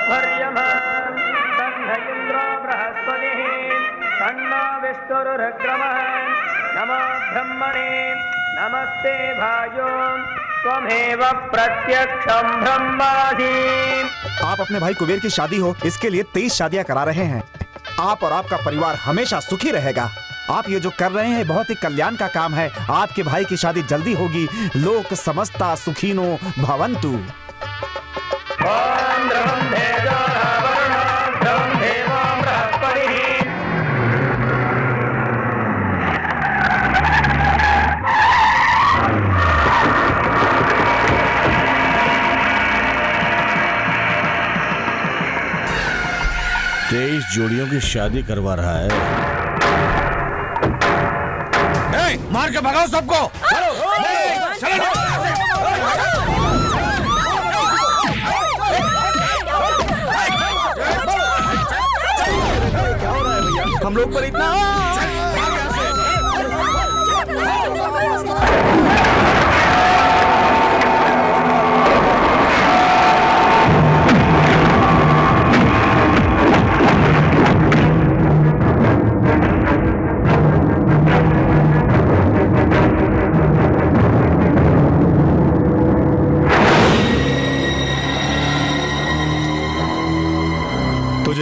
तत्सवितुर्वरेण्यं तन्न इन्द्रो बृहस्पतिः तन्नो विष्णुरुक्रमः नमो ब्रह्मणे नमस्ते भायो त्वमेव प्रत्यक्षं ब्रह्मासि। आप अपने भाई कुबेर की शादी हो इसके लिए 23 शादियां करा रहे हैं। आप और आपका परिवार हमेशा सुखी रहेगा। आप ये जो कर रहे हैं बहुत ही कल्याण का काम है। आपके भाई की शादी जल्दी होगी। लोक समस्ता सुखीनो भवन्तु। ओम ब्रह्मेन्द्रो वरुणो ब्रह्मेवो बृहस्पतिः। तेईस जोड़ियों की शादी करवा रहा है। मार के भगाओ सबको। हम लोग पर इतना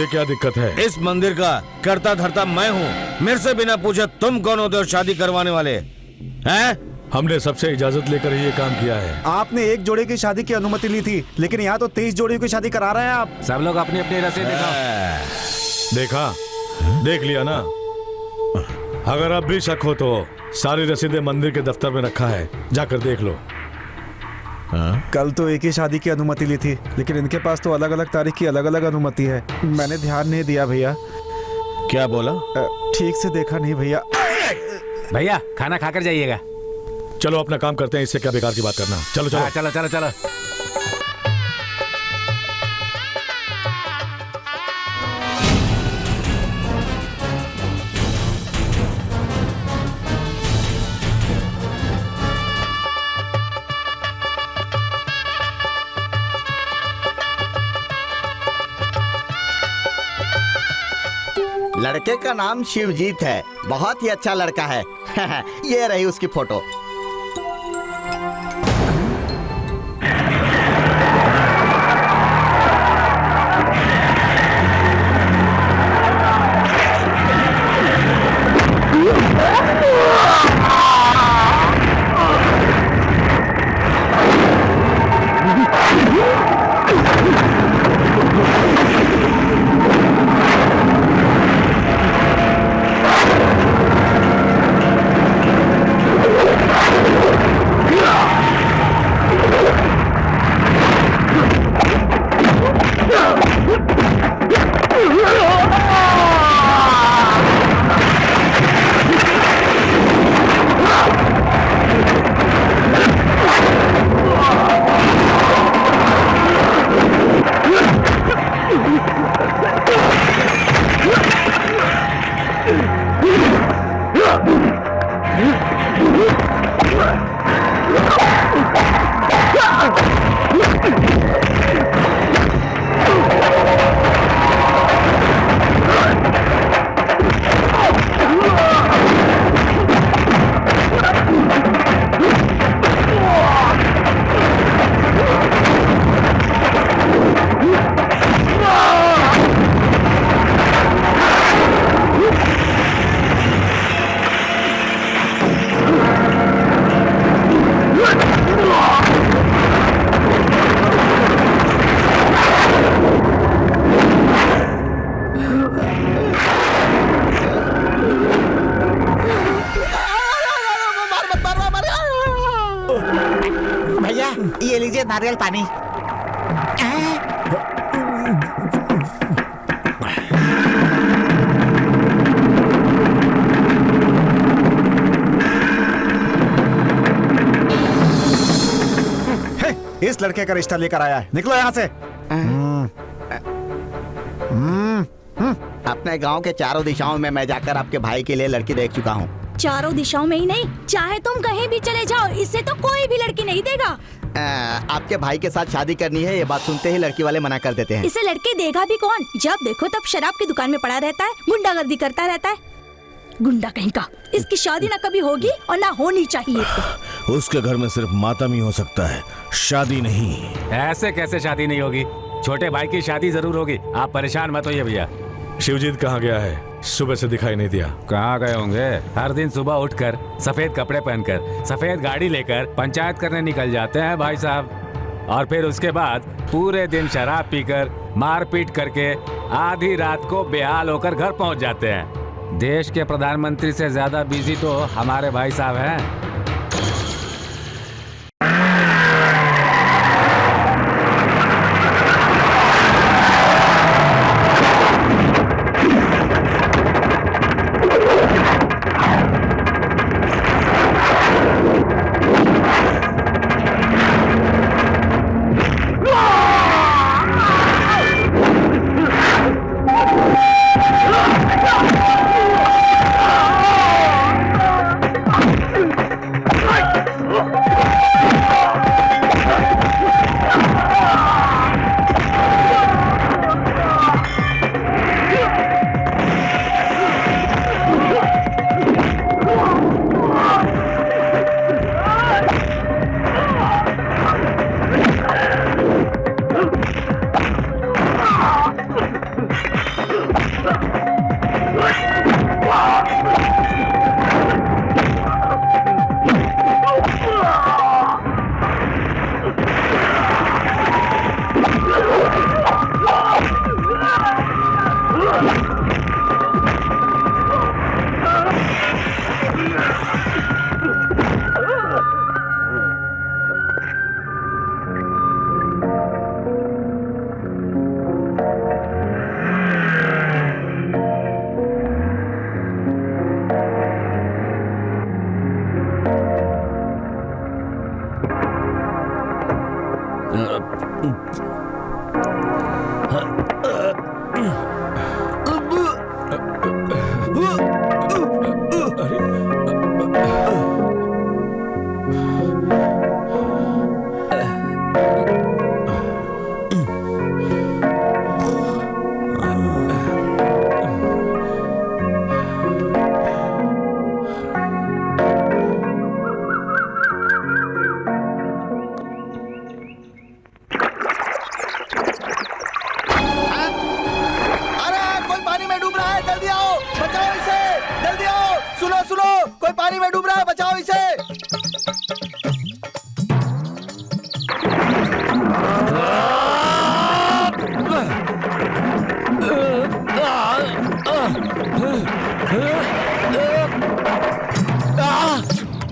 क्या दिक्कत है? इस मंदिर का करता धरता मैं हूँ। मेरे से बिना पूछे तुम कौन होते हो शादी करवाने वाले हैं? हमने सबसे इजाजत लेकर ही ये काम किया है। आपने एक जोड़े की शादी की अनुमति ली थी, लेकिन यहाँ तो 23 जोड़ियों की शादी करा रहे हैं आप। सब लोग अपनी अपनी रसीद दिखाओ। देखा, देख लिया ना। अगर अब भी शक हो तो सारी रसीदें मंदिर के दफ्तर में रखा है, जाकर देख लो। कल तो एक ही शादी की अनुमति ली थी, लेकिन इनके पास तो अलग अलग तारीख की अलग अलग अनुमति है। मैंने ध्यान नहीं दिया भैया। क्या बोला? ठीक से देखा नहीं भैया। भैया खाना खाकर जाइएगा। चलो अपना काम करते हैं, इससे क्या बेकार की बात करना। चलो चलो चलो चलो चलो। लड़के का नाम शिवजीत है, बहुत ही अच्छा लड़का है। ये रही उसकी फोटो। ये लीजिए नारियल पानी। इस लड़के का रिश्ता लेकर आया है, निकलो यहाँ से। अपने गांव के चारों दिशाओं में मैं जाकर आपके भाई के लिए लड़की देख चुका हूँ। चारों दिशाओं में ही नहीं, चाहे तुम कहीं भी चले जाओ, इससे तो कोई भी लड़की नहीं देगा। आपके भाई के साथ शादी करनी है, ये बात सुनते ही लड़की वाले मना कर देते हैं। इसे लड़के देगा भी कौन? जब देखो तब शराब की दुकान में पड़ा रहता है, गुंडागर्दी करता रहता है। गुंडा कहीं का। इसकी शादी ना कभी होगी और ना होनी चाहिए। उसके घर में सिर्फ मातम ही हो सकता है, शादी नहीं। ऐसे कैसे शादी नहीं होगी? छोटे भाई की शादी जरूर होगी, आप परेशान मत होइए भैया। शिवजीत कहाँ गया है? सुबह से दिखाई नहीं दिया। कहाँ गए होंगे? हर दिन सुबह उठकर सफेद कपड़े पहनकर सफेद गाड़ी लेकर पंचायत करने निकल जाते हैं भाई साहब, और फिर उसके बाद पूरे दिन शराब पीकर मारपीट करके आधी रात को बेहाल होकर घर पहुंच जाते हैं। देश के प्रधानमंत्री से ज्यादा बिजी तो हमारे भाई साहब हैं।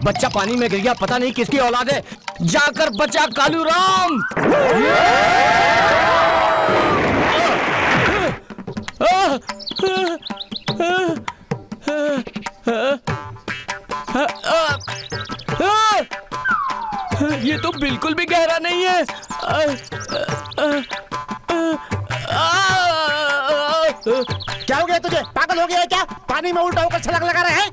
बच्चा पानी में गिर गया, पता नहीं किसकी औलाद है। जाकर बचा कालू राम। ये तो बिल्कुल भी गहरा नहीं है। क्या हो गया तुझे? पागल हो गया है क्या? पानी में उल्टा होकर छलांग लगा रहे हैं?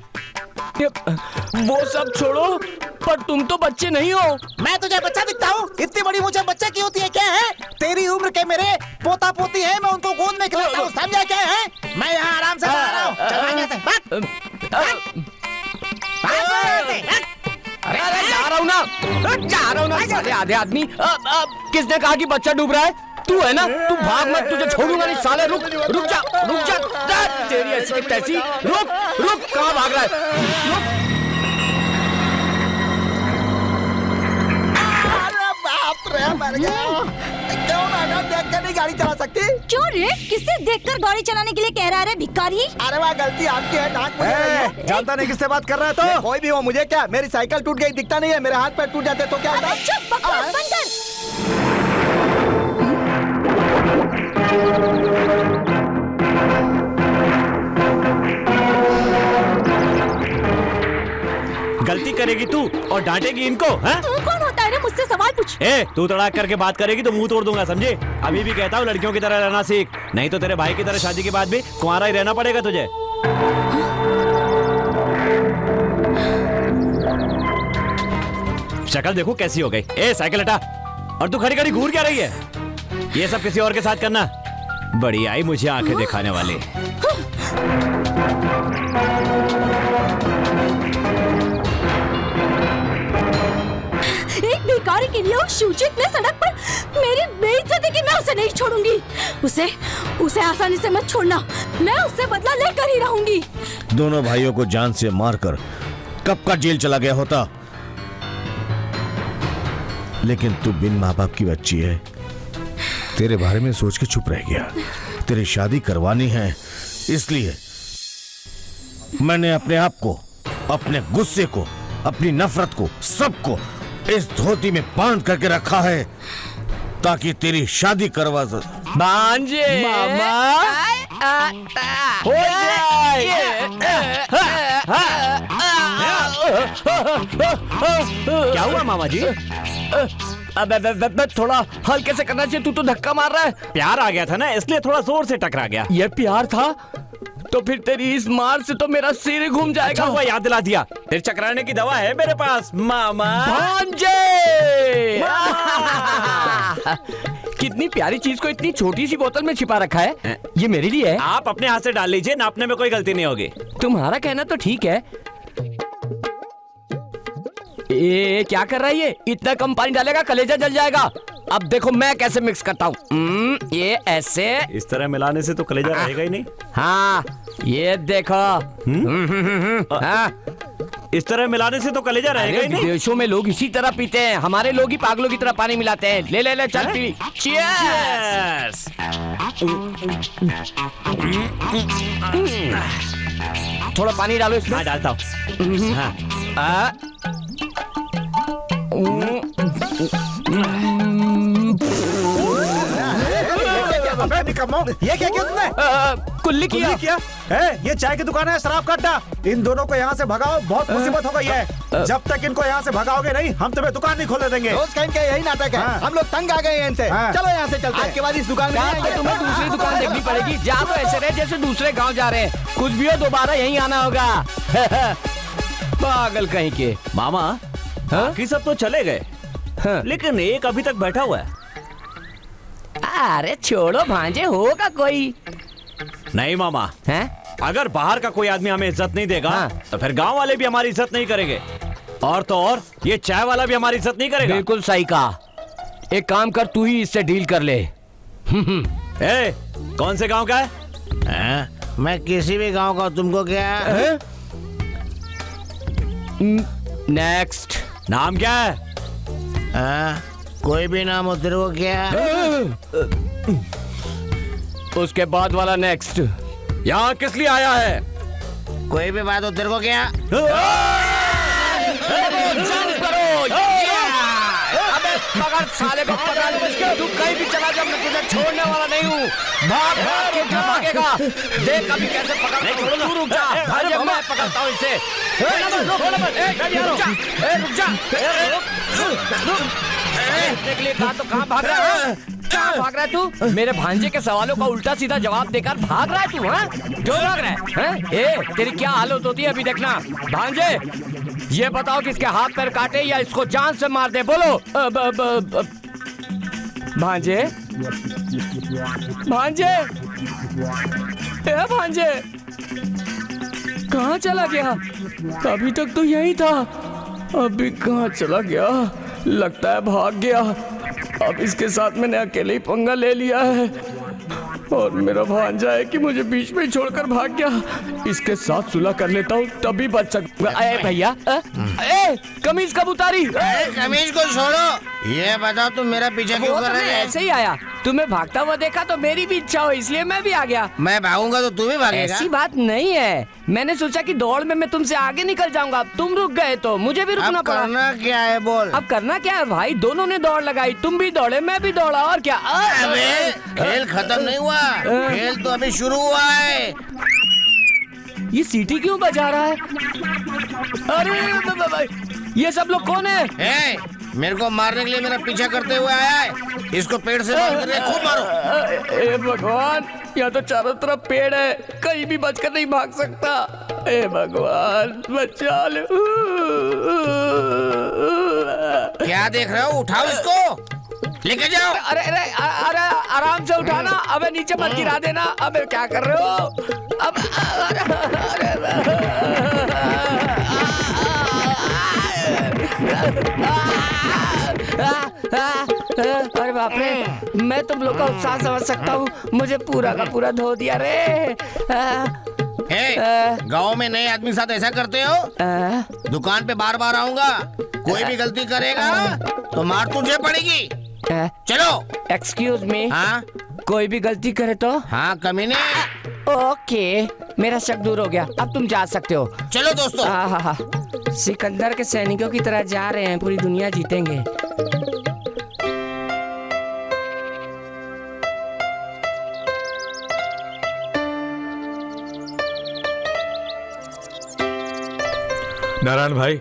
वो सब छोड़ो, पर तुम तो बच्चे नहीं हो। मैं तुझे बच्चा दिखता हूँ? इतनी बड़ी मुझे बच्चे की होती है क्या है? तेरी उम्र के मेरे पोता पोती है, मैं उनको गोद में खिलाता हूँ, समझा क्या है? मैं यहाँ आराम से रह रहा हूँ। चल आगे से, भाग। अरे जा रहा हूँ ना, साले आधे आदमी। किसने कहा कि बच्चा डूब रहा है? तू है ना, तू भाग मत, तुझे छोड़ूंगा नहीं साले। रुक जा। तेरी ऐसी की तैसी। रुक, कहाँ भाग रहा है? अरे बाप रे, मर गया। क्यों मैडम देखकर नहीं गाड़ी चला सकती? क्यों रे? किससे देखकर गाड़ी चलाने के लिए कह रहा है भिखारी? अरे वाह, गलती आपकी है। डांट मुझे रही है। जानता नहीं किससे बात कर रहा है तो? कोई भी हो, मुझे क्या? मेरी साइकिल टूट गई, दिखता नहीं है। मेरे हाथ पैर टूट जाते तो क्या होता? चुप, बकवास बंद कर। गलती करेगी तू और डांटेगी इनको, हैं? तू कौन होता है रे मुझसे सवाल पूछ? तू तड़ाक करके बात करेगी तो मुंह तोड़ दूंगा, समझे? अभी भी कहता हूँ लड़कियों की तरह रहना सीख, नहीं तो तेरे भाई की तरह शादी के बाद भी कुंवारा ही रहना पड़ेगा तुझे। शक्ल देखो कैसी हो गई। ए साइकिल हटा। और तू खड़ी खड़ी घूर क्या रही है? ये सब किसी और के साथ करना। बड़ी आई मुझे आंखें दिखाने वाली। एक भिखारी के लिए उस शिवजीत ने सड़क पर मेरी बेइज्जती की, मैं उसे नहीं छोड़ूंगी। उसे आसानी से मत छोड़ना, मैं उससे बदला लेकर ही रहूंगी। दोनों भाइयों को जान से मारकर कब का जेल चला गया होता, लेकिन तू बिन माँ बाप की बच्ची है। तेरे बारे में सोच के चुप रह गया। तेरी शादी करवानी है, इसलिए मैंने अपने आप को, अपने गुस्से को, अपनी नफरत को, सबको इस धोती में बांध करके रखा है ताकि तेरी शादी करवा सके। भांजे मामा हो क्या हुआ मामा जी? अबे थोड़ा हल्के से करना चाहिए, तू तो धक्का मार रहा है। प्यार आ गया था ना, इसलिए थोड़ा जोर से टकरा गया। ये प्यार था तो फिर तेरी इस मार से तो मेरा सिर घूम जाएगा। अच्छा हुआ याद दिला दिया। फिर चकराने की दवा है मेरे पास मामा। भांजे कितनी प्यारी चीज को इतनी छोटी सी बोतल में छिपा रखा है। ये मेरे लिए है। आप अपने हाथ से डाल लीजिए, नापने में कोई गलती नहीं होगी। तुम्हारा कहना तो ठीक है। ये क्या कर रहा है ये? इतना कम पानी डालेगा कलेजा जल जाएगा। अब देखो मैं कैसे मिक्स करता हूँ। ये ऐसे इस तरह मिलाने से तो कलेजा रहेगा ही नहीं। हाँ ये देखो। हाँ इस तरह मिलाने से तो कलेजा रहेगा ही नहीं। विदेशों में लोग इसी तरह पीते हैं, हमारे लोग ही पागलों की तरह पानी मिलाते हैं। ले ले ले चल पी। चीयर्स। थोड़ा पानी डालो इसमें। हाँ डालता हूँ। हाँ। ये क्या किया तुमने? कुल्ली कुल्ली किया? ये चाय की दुकान है, शराब का अड्डा। इन दोनों को यहाँ से भगाओ, बहुत मुसीबत हो गई है। जब तक इनको यहाँ से भगाओगे नहीं, हम तुम्हें दुकान नहीं खोलने देंगे। रोज का इनका यही नाटक है। हम लोग तंग आ गए हैं इनसे। चलो यहाँ से चलते हैं। आज के बाद इस दुकान में नहीं आएंगे। तुम्हें दूसरी दुकान देखनी पड़ेगी। जा तो ऐसे रहे जैसे दूसरे गांव जा रहे हैं। कुछ भी हो दोबारा यहीं आना होगा। पागल कहीं के। मामा बाकी सब तो चले गए, लेकिन एक अभी तक बैठा हुआ है। अरे छोड़ो भांजे, होगा कोई। नहीं मामा, हैं? अगर बाहर का कोई आदमी हमें इज्जत नहीं देगा तो फिर गांव वाले भी हमारी इज्जत नहीं करेंगे। और तो और ये चाय वाला भी हमारी इज्जत नहीं करेगा। बिल्कुल सही कहा। एक काम कर, तू ही इससे डील कर ले। ए, कौन से गांव का है? मैं किसी भी गांव का, तुमको क्या? नेक्स्ट। नाम क्या है? कोई भी नाम हो, तेरे को क्या? उसके बाद वाला नेक्स्ट। यहाँ किस लिए आया है? कोई भी बात हो, तेरे को क्या? जंप करो। अबे पकड़ साले को, पकड़। तू कहीं भी चला जा, मैं तुझे छोड़ने वाला नहीं हूँ। भाग भाग के भागेगा। देख अभी कैसे पकड़। तू रुक जा, भांजे मैं पकड़ता हूँ इसे। रुक जा। देखने के लिए कहा तो कहाँ भाग रहा है? कहाँ भाग रहा है तू? मेरे भांजे के सवालों का उल्टा सीधा जवाब देकर भाग रहा है तू? हाँ क्यों भाग रहा है? ए तेरी क्या हालत होती है अभी देखना। भांजे ये बताओ कि इसके हाथ पैर काटे या इसको जान से मार दे, बोलो। भांजे भांजे ए भांजे कहाँ चला गया? अभी तक तो यही था, अभी कहाँ चला गया? लगता है भाग गया। अब इसके साथ मैंने अकेले ही पंगा ले लिया है और मेरा भांजा है कि मुझे बीच में छोड़कर भाग गया। इसके साथ सुलह कर लेता हूँ तभी बच सकूंगा। भैया कमीज कब उतारी? कमीज को छोड़ो, ये बताओ तुम मेरा पीछा क्यों कर रहे हो? ऐसे ही आया, तुम्हें भागता हुआ देखा तो मेरी भी इच्छा हो, इसलिए मैं भी आ गया। मैं भागूंगा तो तू भी भागेगा? ऐसी बात नहीं है, मैंने सोचा कि दौड़ में मैं तुमसे आगे निकल जाऊंगा, तुम रुक गए तो मुझे भी रुकना पड़ा। करना क्या है बोल? अब करना क्या है भाई, दोनों ने दौड़ लगाई, तुम भी दौड़े मैं भी दौड़ा, और क्या? अबे खेल खत्म नहीं हुआ, खेल तो अभी शुरू हुआ है। ये सीटी क्यों बजा रहा है? अरे ये सब लोग कौन है? मेरे को मारने के लिए मेरा पीछा करते हुए आया है। इसको पेड़ से बांध कर खूब मारो। ए भगवान, यहाँ तो चारों तरफ पेड़ है, कहीं भी बचकर नहीं भाग सकता। ए भगवान बचा लो। क्या देख रहे हो? उठाओ इसको, लेके जाओ। अरे अरे अरे आराम से उठाना। अबे नीचे मत गिरा देना। अबे क्या कर रहे हो? अब अरे बाप रे, मैं तुम लोग का उत्साह समझ सकता हूँ। मुझे पूरा का पूरा धो दिया रे। गांव में नए आदमी के साथ ऐसा करते हो? दुकान पे बार बार आऊंगा, कोई भी गलती करेगा तो मार तुझे पड़ेगी। चलो। Excuse me. हाँ कोई भी गलती करे तो? हाँ कमीने। ओके, मेरा शक दूर हो गया। अब तुम जा सकते हो। चलो दोस्तों। हाँ, सिकंदर के सैनिकों की तरह जा रहे हैं, पूरी दुनिया जीतेंगे। नारायण भाई।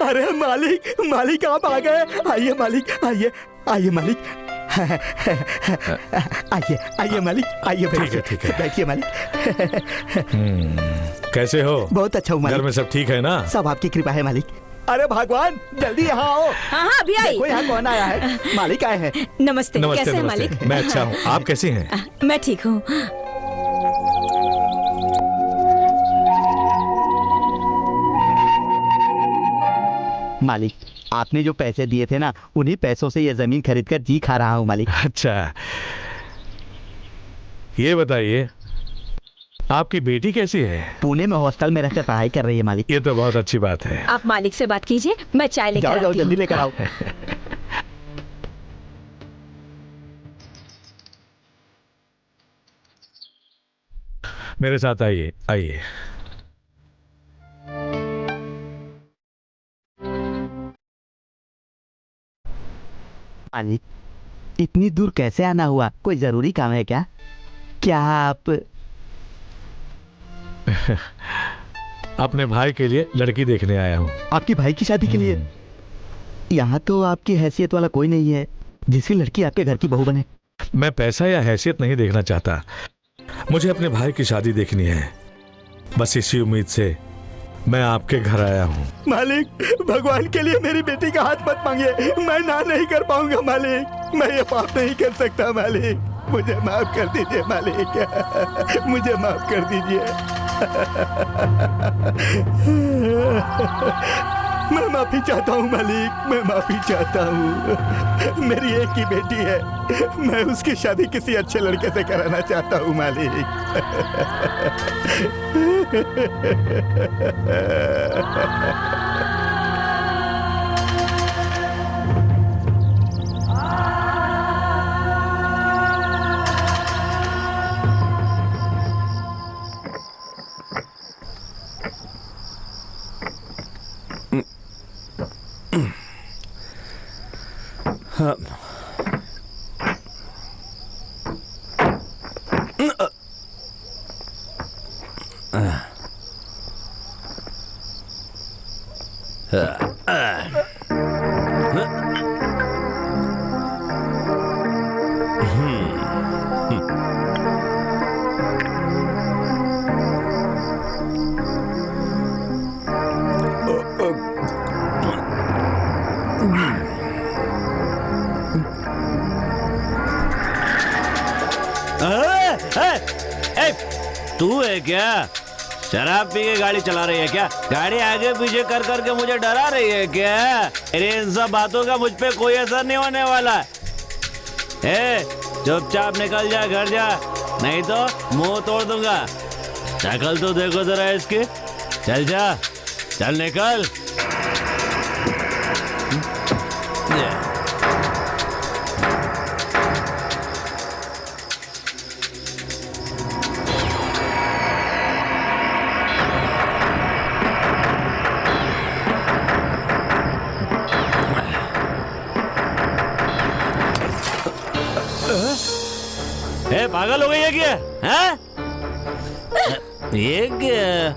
अरे मालिक, मालिक आप आ गए। आइए मालिक, आइए आइए मालिक। आइए आइए मालिक, आइए बैठिए। ठीक है। बैठिए मालिक। कैसे हो? बहुत अच्छा हूँ घर मालिक। में सब ठीक है ना? सब आपकी कृपा है मालिक। अरे भगवान, जल्दी यहाँ आओ। हाँ हाँ अभी आई। देखो यहाँ कौन आया है। मालिक आए हैं। नमस्ते, नमस्ते कैसे हैं नमस्ते। मालिक? मैं अच्छा हूँ, आप कैसी हैं? मैं ठीक हूँ। मालिक, आपने जो पैसे दिए थे ना, उन्हीं पैसों से ये जमीन खरीद कर जी खा रहा हूँ मालिक। अच्छा, ये बताइए आपकी बेटी कैसी है? पुणे में हॉस्टल में रहकर पढ़ाई कर रही है मालिक। ये तो बहुत अच्छी बात है। आप मालिक से बात कीजिए, मैं चाय लेकर जाओ जाओ आती हूँ। जल्दी लेकर आओ। मेरे साथ आइए आइए। मालिक, इतनी दूर कैसे आना हुआ? कोई जरूरी काम है क्या? क्या आप अपने भाई के लिए लड़की देखने आया हूँ। आपकी भाई की शादी के लिए? यहाँ तो आपकी हैसियत वाला कोई नहीं है जिसकी लड़की आपके घर की बहू बने। मैं पैसा या हैसियत नहीं देखना चाहता, मुझे अपने भाई की शादी देखनी है। बस इसी उम्मीद से मैं आपके घर आया हूँ। मालिक, भगवान के लिए मेरी बेटी का हाथ मत मांगिए। मैं ना नहीं कर पाऊंगा मालिक। मैं ये पाप नहीं कर सकता मालिक। मुझे माफ कर दीजिए मालिक। मुझे माफ कर दीजिए। मैं माफी चाहता हूँ मालिक, मैं माफी चाहता हूँ। मेरी एक ही बेटी है, मैं उसकी शादी किसी अच्छे लड़के से कराना चाहता हूँ मालिक। तू है क्या? शराब पी के गाड़ी चला रही है क्या? गाड़ी आगे पीछे कर करके मुझे डरा रही है क्या? अरे इन सब बातों का मुझ पे कोई असर नहीं होने वाला। चुपचाप निकल जा, घर जा, नहीं तो मुंह तोड़ दूंगा। शक्ल तो देखो जरा इसकी। चल जा, चल निकल। पागल हो गई है क्या? हैं? ये क्या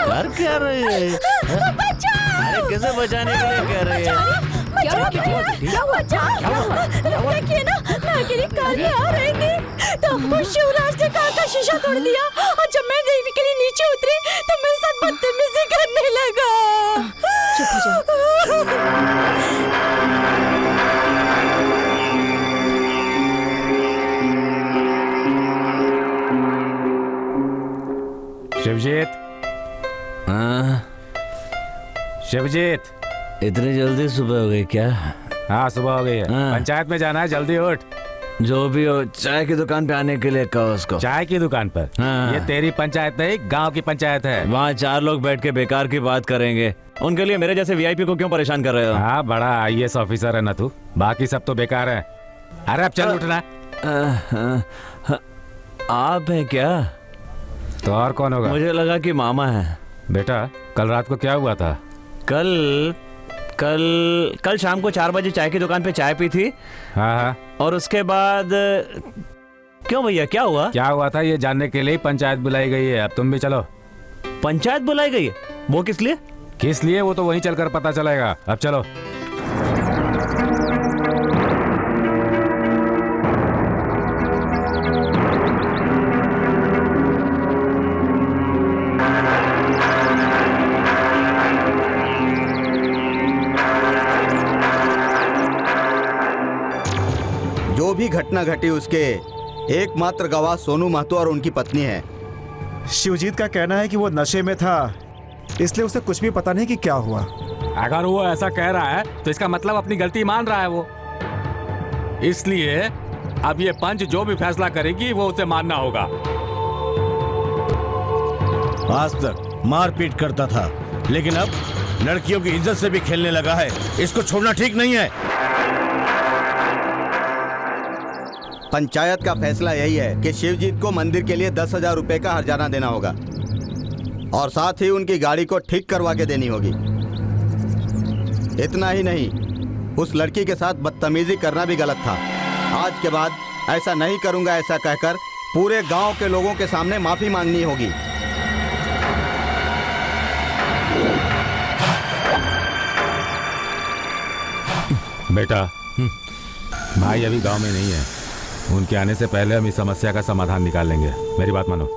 कर क्या रही है? अरे कैसे बचाने के लिए कह रही है? क्या हुआ? देखिए ना, मैं अकेली कार में आ रही थी तो शिवराज ने कार का शीशा तोड़ दिया और जब मैं देखने के लिए नीचे उतरी तो मेरे साथ बदतमीजी करने लगा। चुप हो जाओ। शिवजीत, हाँ, शिवजीत। इतनी जल्दी सुबह हो गई क्या? हाँ, सुबह हो गई है। हाँ। पंचायत में जाना है, जल्दी उठ। जो भी हो, चाय की दुकान पे आने के लिए कहो उसको। चाय की दुकान पर? हाँ। ये तेरी पंचायत नहीं, गांव की पंचायत है। वहाँ 4 लोग बैठ के बेकार की बात करेंगे। उनके लिए मेरे जैसे वीआईपी को क्यों परेशान कर रहे हो? हाँ, बड़ा आईएएस ऑफिसर है ना तू, बाकी सब तो बेकार है। अरे अब चल उठना। आप हैं क्या? तो और कौन होगा? मुझे लगा कि मामा है। बेटा, कल रात को क्या हुआ था? कल कल कल शाम को 4 बजे चाय की दुकान पे चाय पी थी। हाँ हाँ। और उसके बाद क्यों भैया, क्या हुआ? क्या हुआ था ये जानने के लिए पंचायत बुलाई गई है। अब तुम भी चलो। पंचायत बुलाई गई है? वो किस लिए? किस लिए वो तो वहीं चलकर पता चलेगा। अब चलो। जो भी घटना घटी उसके एकमात्र गवाह सोनू महतो और उनकी पत्नी है। शिवजीत का कहना है कि वो नशे में था, इसलिए उसे कुछ भी पता नहीं कि क्या हुआ। अगर वो ऐसा कह रहा है तो इसका मतलब अपनी गलती मान रहा है वो। इसलिए अब ये पंच जो भी फैसला करेगी वो उसे मानना होगा। आज तक मारपीट करता था, लेकिन अब लड़कियों की इज्जत से भी खेलने लगा है। इसको छोड़ना ठीक नहीं है। पंचायत का फैसला यही है कि शिवजीत को मंदिर के लिए 10,000 रुपए का हर्जाना देना होगा और साथ ही उनकी गाड़ी को ठीक करवा के देनी होगी। इतना ही नहीं, उस लड़की के साथ बदतमीजी करना भी गलत था। आज के बाद ऐसा नहीं करूंगा ऐसा कहकर पूरे गांव के लोगों के सामने माफी मांगनी होगी। बेटा, भाई अभी गांव में नहीं है। उनके आने से पहले हम इस समस्या का समाधान निकाल लेंगे। मेरी बात मानो।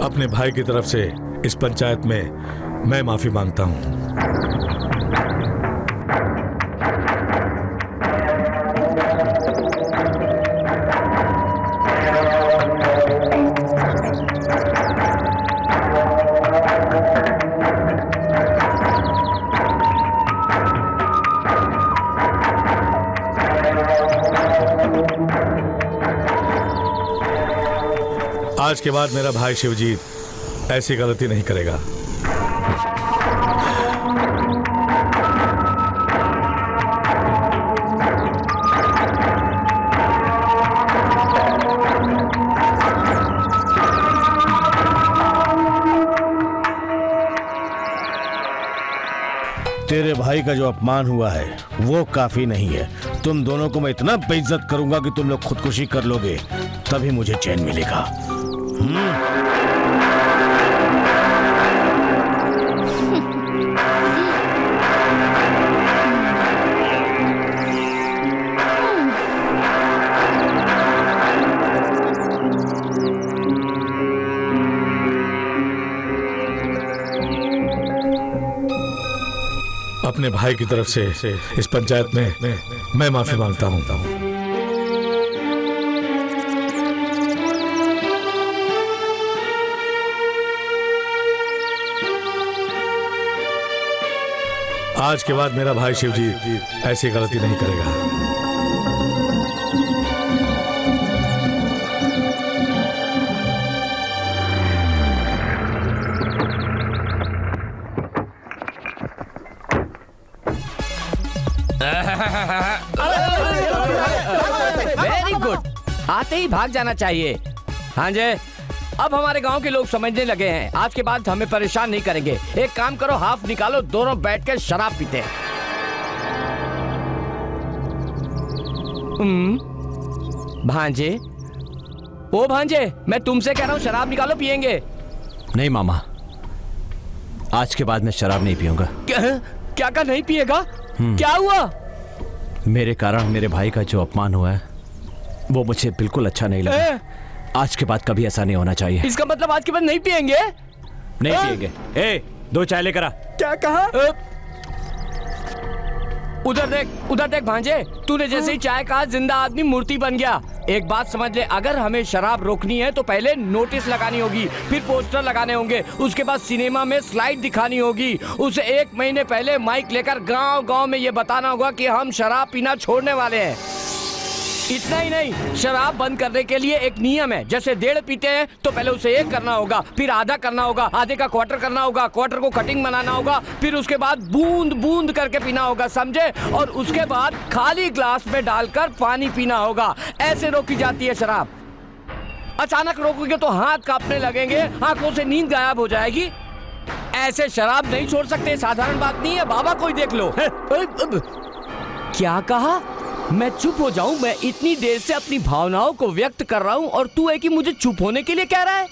अपने भाई की तरफ से इस पंचायत में मैं माफी मांगता हूं। आज के बाद मेरा भाई शिवजीत ऐसी गलती नहीं करेगा। तेरे भाई का जो अपमान हुआ है वो काफी नहीं है। तुम दोनों को मैं इतना बेइज्जत करूंगा कि तुम लोग खुदकुशी कर लोगे, तभी मुझे चैन मिलेगा। अपने भाई की तरफ से इस पंचायत में मैं माफी मांगता हूं। आज के बाद मेरा भाई शिवजी ऐसी गलती नहीं करेगा। वेरी गुड, आते ही भाग जाना चाहिए। हाँ जी, अब हमारे गांव के लोग समझने लगे हैं, आज के बाद हमें परेशान नहीं करेंगे। एक काम करो, हाफ निकालो, दोनों बैठ कर शराब पीते हैं। भांजे, ओ भांजे, मैं तुमसे कह रहा हूँ शराब निकालो, पियेंगे। नहीं मामा, आज के बाद मैं शराब नहीं पीऊंगा। क्या का नहीं पिएगा? क्या हुआ? मेरे कारण मेरे भाई का जो अपमान हुआ है वो मुझे बिल्कुल अच्छा नहीं लगा। आज के बाद कभी ऐसा नहीं होना चाहिए। इसका मतलब आज के बाद नहीं पिएंगे? नहीं पिएंगे। ए, 2 चाय लेकर आ। क्या कहा? उधर देख भांजे, तूने जैसे ही चाय कहा जिंदा आदमी मूर्ति बन गया। एक बात समझ ले, अगर हमें शराब रोकनी है तो पहले नोटिस लगानी होगी, फिर पोस्टर लगाने होंगे, उसके बाद सिनेमा में स्लाइड दिखानी होगी, उसे 1 महीने पहले माइक लेकर गांव-गांव में ये बताना होगा कि हम शराब पीना छोड़ने वाले हैं। इतना ही नहीं, शराब बंद करने के लिए एक नियम है। जैसे 1.5 पीते हैं तो पहले उसे 1 करना होगा, फिर आधा करना होगा, आधे का क्वार्टर करना होगा, क्वार्टर को कटिंग बनाना होगा, फिर उसके बाद बूंद बूंद करके पीना होगा, समझे? और उसके बाद खाली ग्लास में डालकर पानी पीना होगा। ऐसे रोकी जाती है शराब। अचानक रोकोगे तो हाथ कांपने लगेंगे, आंखों से नींद गायब हो जाएगी। ऐसे शराब नहीं छोड़ सकते, साधारण बात नहीं है। बाबा कोई देख लो। क्या कहा? मैं चुप हो जाऊं? मैं इतनी देर से अपनी भावनाओं को व्यक्त कर रहा हूं और तू है कि मुझे चुप होने के लिए कह रहा है?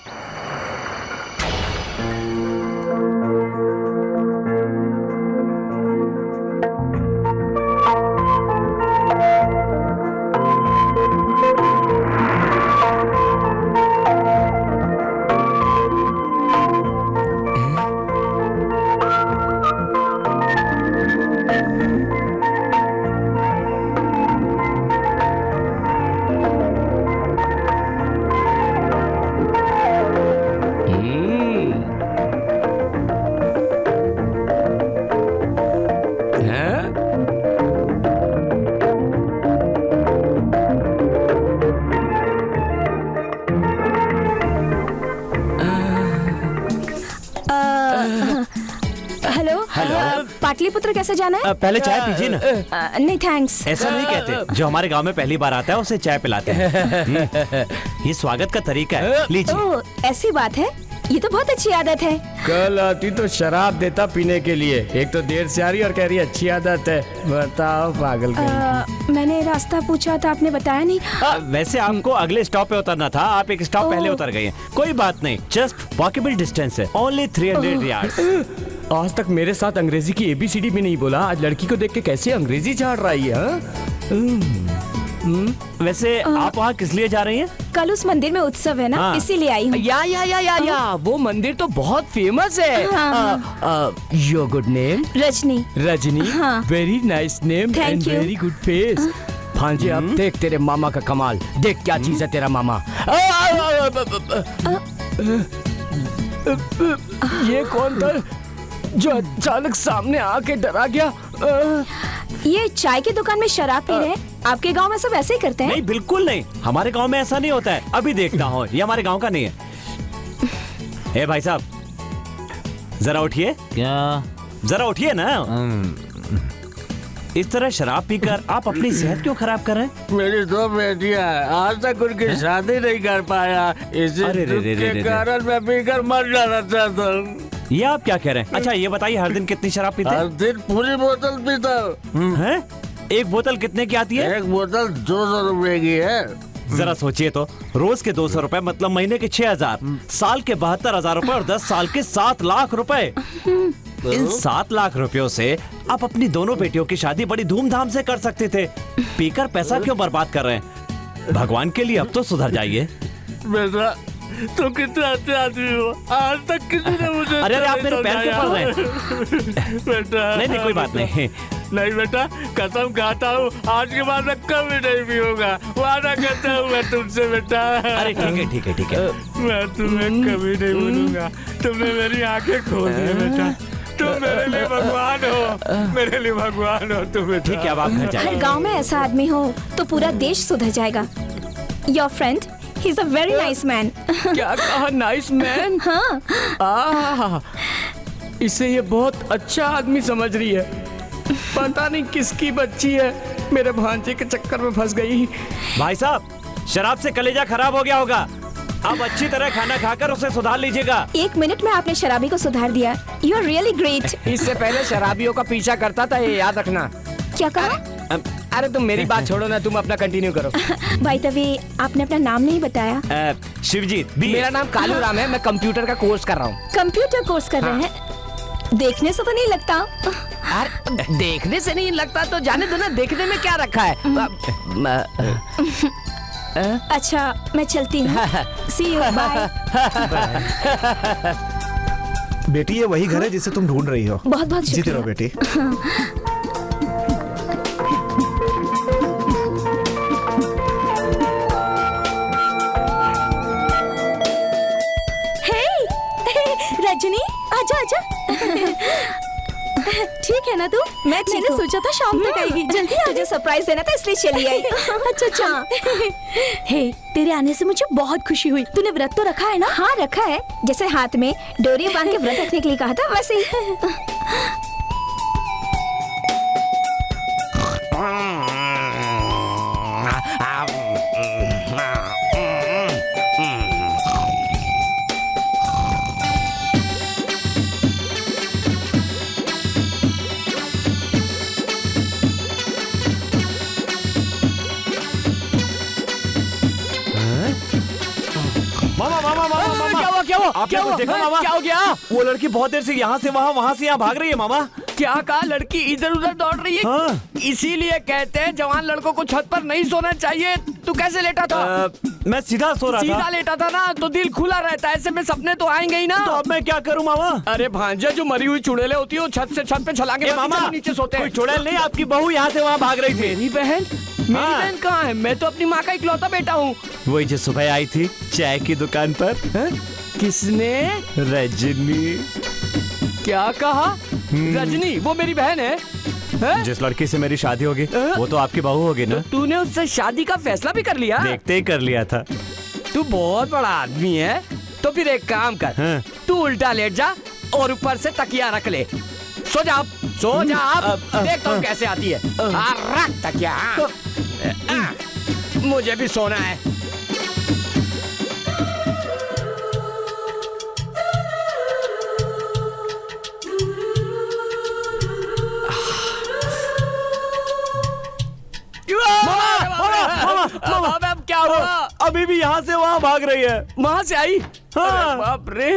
पाटलिपुत्र कैसे जाना है? पहले चाय पीजिए ना। नहीं थैंक्स। ऐसा नहीं कहते, जो हमारे गांव में पहली बार आता है उसे चाय पिलाते हैं। ये स्वागत का तरीका है, लीजिए। ओह, ऐसी बात है, ये तो बहुत अच्छी आदत है। कल आती तो शराब देता पीने के लिए, एक तो देर से आ रही और कह रही अच्छी आदत है। बताओ पागल कहीं। मैंने रास्ता पूछा था, आपने बताया नहीं। वैसे आपको अगले स्टॉप पे उतरना था, आप एक स्टॉप पहले उतर गए हैं। कोई बात नहीं, जस्ट वॉकेबल डिस्टेंस है, ओनली 300 यार्ड्स। आज तक मेरे साथ अंग्रेजी की ABCD भी नहीं बोला, आज लड़की को देख के कैसे अंग्रेजी झाड़ रही है? वैसे आप वहाँ किस लिए जा रही हैं? कल उस मंदिर में उत्सव है ना, हाँ। इसीलिए आई हूँ। या वो मंदिर तो बहुत फेमस है। Your good name? Rajni. Rajni, हाँ। Very nice name Thank and you. Very good face. भांजे, अब देख तेरे मामा का कमाल, देख क्या चीज है तेरा मामा। ये कौन था जो अचानक सामने आके डरा गया? ये चाय की दुकान में शराब पी रहे हैं। आपके गांव में सब ऐसे ही करते हैं? नहीं, बिल्कुल नहीं, हमारे गांव में ऐसा नहीं होता है। अभी देखता हूँ, ये हमारे गांव का नहीं है। ए भाई साहब, जरा उठिए। क्या? जरा उठिए ना। इस तरह शराब पीकर आप अपनी सेहत क्यों खराब कर रहे हैं? मेरी 2 बेटियां हैं, आज तक उनकी शादी नहीं कर पाया, इसी अरे रे दुख रे रे के रे। कारण मैं पीकर मर जाना चाहता हूँ। ये आप क्या कह रहे हैं? अच्छा ये बताइए, हर दिन कितनी शराब पीते हर दिन पूरी बोतल पीता हूँ। हैं? एक बोतल कितने की आती है? एक बोतल 200 रुपए की है। जरा सोचिए तो, रोज के 200 रुपए मतलब महीने के 6000, साल के 72,000 रुपए और 10 साल के 7 लाख रुपए। इन 7 लाख रुपयों से आप अपनी दोनों बेटियों की शादी बड़ी धूमधाम से कर सकते थे। पीकर पैसा क्यों बर्बाद कर रहे हैं? भगवान के लिए अब तो सुधर जाइए। बेटा, तुम कितने अच्छे आदमी हो, आज तक किसी ने मुझे अरे आप मेरे पैर क्यों पड़ रहे हैं? बेटा नहीं, कोई बात नहीं। नहीं बेटा, कसम खाता हूँ, आज के बाद मैं कभी नहीं पीऊंगा, वादा करता हूँ मैं तुमसे बेटा। अरे ठीक है। मैं तुम्हें कभी नहीं भूलूंगा, तुमने मेरी आंखें खोल दी बेटा, तुम मेरे लिए भगवान हो। मेरे लिए भगवान हो तुम। ठीक है, अब आप घर हर जाइए। गांव में ऐसा आदमी हो तो पूरा देश सुधर जाएगा। Your friend, he is a very nice man. क्या कहा, नाइस मैन? हाँ, इसे ये बहुत अच्छा आदमी समझ रही है। पता नहीं किसकी बच्ची है, मेरे भांजे के चक्कर में फंस गई। भाई साहब, शराब से कलेजा खराब हो गया होगा। अब अच्छी तरह खाना खाकर उसे सुधार लीजिएगा। 1 मिनट में आपने शराबी को सुधार दिया। You are really great. इससे पहले शराबियों का पीछा करता था, ये याद रखना। क्या कहा? अरे तुम मेरी बात छोड़ो ना, तुम अपना कंटिन्यू करो। भाई तभी आपने अपना नाम नहीं बताया। शिवजीत भी। मेरा नाम कालू राम है, मैं कंप्यूटर का कोर्स कर रहा हूँ। कंप्यूटर कोर्स कर रहे हैं? देखने से तो नहीं लगता। अरे देखने से नहीं लगता तो जाने दो ना, देखने में क्या रखा है। अच्छा, मैं चलती हूँ। सी यू, बाय। बेटी, ये वही घर है जिसे तुम ढूंढ रही हो। बहुत बहुत जीते रहो शुक्रिया। बेटी। रजनी, आजा आजा। ठीक है ना तू? मैंने सोचा था शाम तक आएगी। जल्दी आ। तुझे सरप्राइज देना था इसलिए चली आई। अच्छा अच्छा। हे, तेरे आने से मुझे बहुत खुशी हुई। तूने व्रत तो रखा है ना? हाँ रखा है, जैसे हाथ में डोरी बांध के व्रत रखने के लिए कहा था वैसे ही। मामा मामा मामा मामा, क्या हुआ, क्या हुआ, आपने क्या कुछ हुआ? देखा मामा? क्या हो गया? वो लड़की बहुत देर से यहाँ से वहाँ से यहाँ भाग रही है मामा। क्या कहा? लड़की इधर उधर दौड़ रही है? हाँ। इसीलिए कहते हैं जवान लड़कों को छत पर नहीं सोना चाहिए। तू कैसे लेटा था? मैं सीधा सो रहा सीधा था। लेटा था ना, तो दिल खुला रहता है, ऐसे में सपने तो आएंगे ही ना। तो अब मैं क्या करूँ मामा? अरे भांजे, जो मरी हुई चुड़ैलें होती है वो छत से छत पे छलांगे ए मारती मामा, है, नीचे सोते कोई हैं। चुड़ैल नहीं, आपकी बहू यहाँ से वहाँ भाग रही थी। मेरी बहन? मेरी हाँ। बहन कहाँ है? मैं तो अपनी माँ का इकलौता बेटा हूँ। वही जो सुबह आई थी चाय की दुकान पर। किसने? रजनी। क्या कहा? रजनी वो मेरी बहन है? हैं? जिस लड़की से मेरी शादी होगी वो तो आपकी बहू होगी ना। तूने उससे शादी का फैसला भी कर लिया? देखते ही कर लिया था। तू बहुत बड़ा आदमी है। तो फिर एक काम कर, हाँ। तू उल्टा लेट जा और ऊपर से तकिया रख ले। सो जा, सो जा। देखता हूँ कैसे आती है। रख तकिया। मुझे भी सोना है। मामा, अब क्या हुआ? अभी भी यहाँ से वहाँ भाग रही है। वहां से आई? हाँ। अरे बाप रे,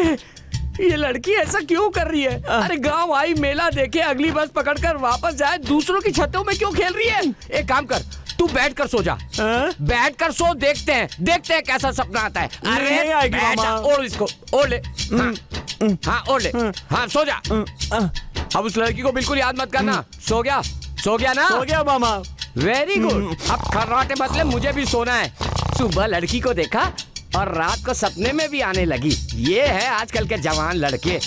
ये लड़की ऐसा क्यों कर रही है? अरे गांव आई, मेला देखे, अगली बस पकड़कर वापस जाए, दूसरों की छतों में क्यों खेल रही है? एक काम कर, तू बैठ कर सो जा। बैठ कर सो, देखते हैं कैसा सपना आता है। अरे नहीं आएगी बैठ जा, मामा। ओढ़ इसको, ओढ़ ले। हाँ ओढ़ ले। हाँ सो जा। अब उस लड़की को बिल्कुल याद मत करना। सो गया ना? हो गया मामा। Very good. अब खर्राटे बदले मुझे भी सोना है। सुबह लड़की को देखा और रात को सपने में भी आने लगी। ये है आजकल के जवान लड़के।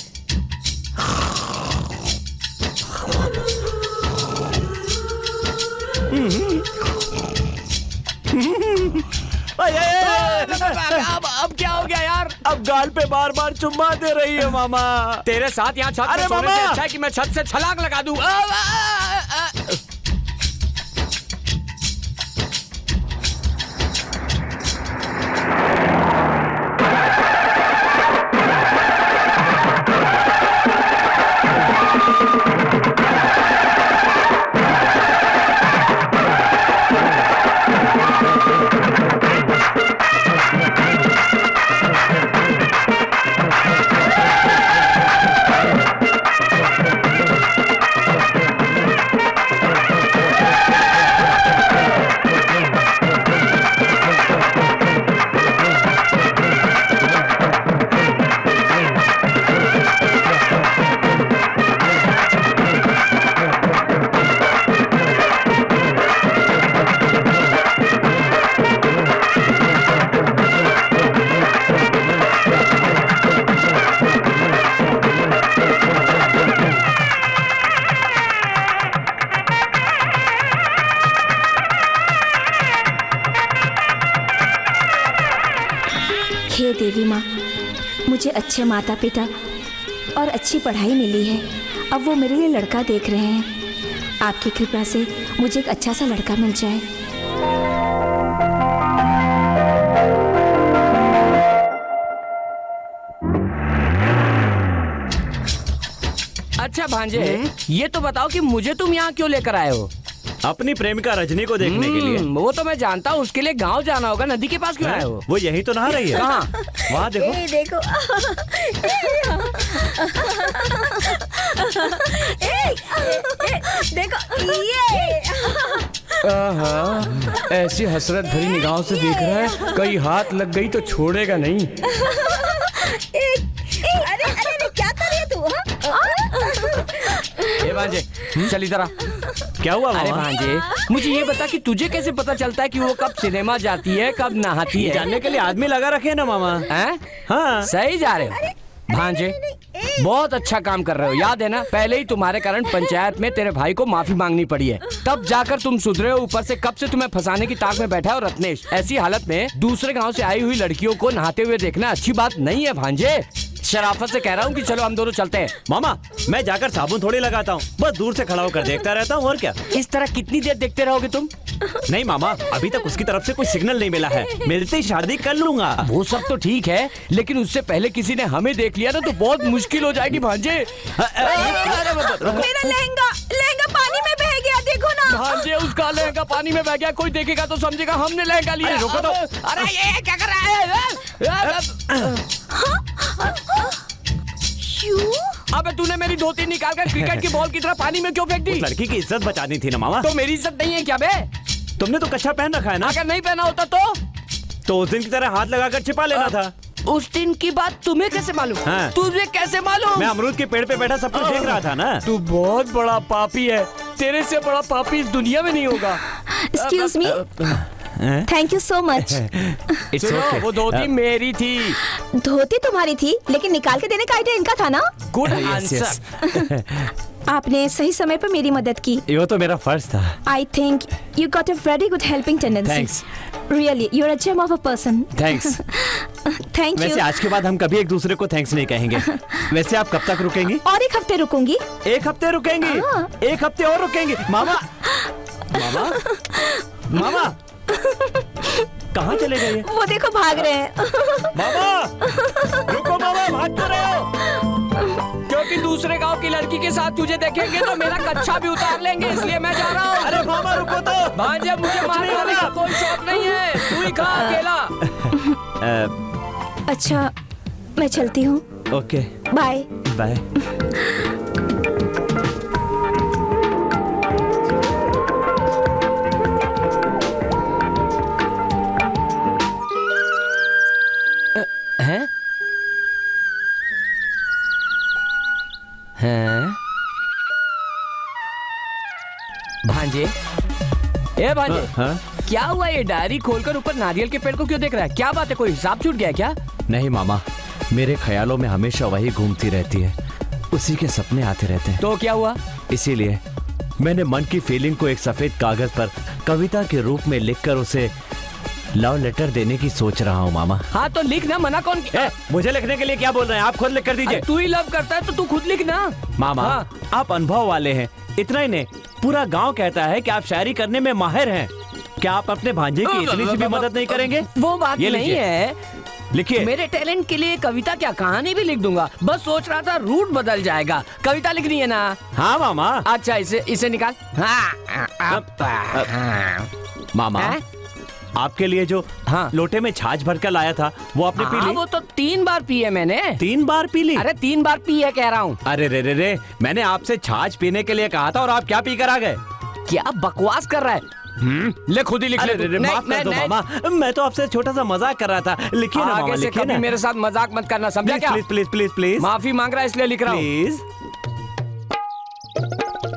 अब क्या हो गया यार? अब गाल पे बार बार चुम्मा दे रही है मामा। तेरे साथ यहाँ छत पे अरे सोने से मामा! अच्छा है कि मैं छत से छलांग लगा दूं। मुझे अच्छे माता पिता और अच्छी पढ़ाई मिली है। अब वो मेरे लिए लड़का देख रहे हैं। आपकी कृपा से मुझे एक अच्छा सा लड़का मिल जाए। अच्छा भांजे, ये तो बताओ कि मुझे तुम यहाँ क्यों लेकर आए हो? अपनी प्रेमिका रजनी को देखने के लिए। वो तो मैं जानता हूँ, उसके लिए गांव जाना होगा। नदी के पास क्यों आए हो? वो यही तो नहा रही है। कहाँ? वहाँ देखो। देखो देखो ये। ऐसी हसरत भरी निगाहों से देख रहा है, कहीं हाथ लग गई तो छोड़ेगा नहीं। अरे अरे क्या कर रही है तू? ए भांजे, चल इधर आ। क्या हुआ अरे मामा? भांजे, मुझे ये बता कि तुझे कैसे पता चलता है कि वो कब सिनेमा जाती है, कब नहाती है? जानने के लिए आदमी लगा रखे है ना मामा। हैं? हाँ। सही जा रहे हो भांजे, बहुत अच्छा काम कर रहे हो। याद है ना, पहले ही तुम्हारे कारण पंचायत में तेरे भाई को माफी मांगनी पड़ी है, तब जाकर तुम सुधरे हो। ऊपर से कब से तुम्हें फंसाने की ताक में बैठा है। और रत्नेश, ऐसी हालत में दूसरे गांव से आई हुई लड़कियों को नहाते हुए देखना अच्छी बात नहीं है भांजे। शराफत से कह रहा हूँ कि चलो हम दोनों चलते हैं। मामा, मैं जाकर साबुन थोड़ी लगाता हूँ, बस दूर से खड़ा होकर देखता रहता हूँ, और क्या। इस तरह कितनी देर देखते रहोगे तुम? नहीं मामा, अभी तक उसकी तरफ से कोई सिग्नल नहीं मिला है। मिलते ही शादी कर लूंगा। वो सब तो ठीक है, लेकिन उससे पहले किसी ने हमें देख लिया ना तो बहुत मुश्किल हो जाएगी भांजे। मेरा लहंगा लहंगा पानी में बह गया, देखो ना। भांजे, उसका लहंगा पानी में बह गया, कोई देखेगा तो समझेगा हमने लहंगा लिया। अरे रुको तो। अरे ये क्या कर रहा है? अबे तूने मेरी धोती निकालकर क्रिकेट की बॉल की तरह पानी में क्यों फेंक दी? उस लड़की की इज्जत बचानी थी ना मामा। तो मेरी इज्जत नहीं है क्या बे? तुमने तो कच्छा पहन रखा है ना। अगर नहीं पहना होता तो उस दिन की तरह हाथ लगाकर छिपा लेना था। उस दिन की बात तुम्हें कैसे मालूम? हाँ। तुझे कैसे मालूम? मैं अमरूद के पेड़ पे बैठा सब कुछ देख रहा था ना। तू बहुत बड़ा पापी है, तेरे से बड़ा पापी इस दुनिया में नहीं होगा। Excuse me, thank you so much. सुनो, वो धोती मेरी थी। धोती तुम्हारी थी, लेकिन निकाल के देने का आइडिया इनका था ना। Good answer. आपने सही समय पर मेरी मदद की। ये तो मेरा फर्ज था। I think you got a very good helping tendency. Thanks. Really you are a gem of a person. Thanks. Thank वैसे यू। आज के बाद हम कभी एक दूसरे को थैंक्स नहीं कहेंगे। वैसे आप कब तक रुकेंगी? और एक हफ्ते रुकूंगी। एक हफ्ते रुकेंगी? हाँ। एक हफ्ते और रुकेंगी? मामा, मामा, मामा, कहाँ चले गए? वो देखो भाग रहे हैं। मामा, रुको मामा, भाग क्यों रहे हो? क्योंकि दूसरे गांव की लड़की के साथ तुझे देखेंगे तो मेरा कच्छा भी उतार लेंगे, इसलिए मैं जा रहा हूँ। अरे मामा रुको तो। भांजे, मुझे मारने वाले का कोई शौक नहीं है, तू ही खा अकेला। अच्छा, मैं चलती हूँ। Okay, bye. बाय। हैं? हैं? भांजे, ए भांजे, हाँ? क्या हुआ? ये डायरी खोलकर ऊपर नारियल के पेड़ को क्यों देख रहा है? क्या बात है, कोई हिसाब छूट गया क्या? नहीं मामा, मेरे ख्यालों में हमेशा वही घूमती रहती है, उसी के सपने आते रहते हैं। तो क्या हुआ? इसीलिए मैंने मन की फीलिंग को एक सफेद कागज पर कविता के रूप में लिखकर उसे लव लेटर देने की सोच रहा हूँ मामा। हाँ तो लिख ना, मना कौन किया? मुझे लिखने के लिए क्या बोल रहे हैं? आप खुद लिख कर दीजिए। तू ही लव करता है तो तू खुद लिख ना। मामा, हाँ। आप अनुभव वाले हैं। इतना ही नहीं, पूरा गांव कहता है कि आप शायरी करने में माहिर हैं। क्या आप अपने भांजे की इतनी सी भी मदद नहीं करेंगे? वो बात ये नहीं लीजिए। है, लिखिए। मेरे टैलेंट के लिए कविता क्या, कहानी भी लिख दूंगा। बस सोच रहा था रूट बदल जाएगा। कविता लिखनी है ना? हाँ मामा। अच्छा, इसे निकाल। मामा, हैं? आपके लिए जो हाँ। लोटे में छाछ भरकर लाया था वो आपने पी हाँ, ली? वो तो 3 बार पी है मैंने। 3 बार पी ली? अरे 3 बार पी है कह रहा हूँ। अरे रे रे रे, मैंने आपसे छाछ पीने के लिए कहा था और आप क्या पी कर आ गए? क्या बकवास कर रहा है? ले खुद ही लिख ले। अरे रे, माफ कर दो मामा, मैं तो आपसे छोटा सा मजाक कर रहा था। लिखिए ना मामा, आगे से लिखिए कभी ना। मेरे साथ मजाक मत करना, समझा क्या? Please please please please. माफी मांग रहा है इसलिए लिख रहा हूँ। प्लीज।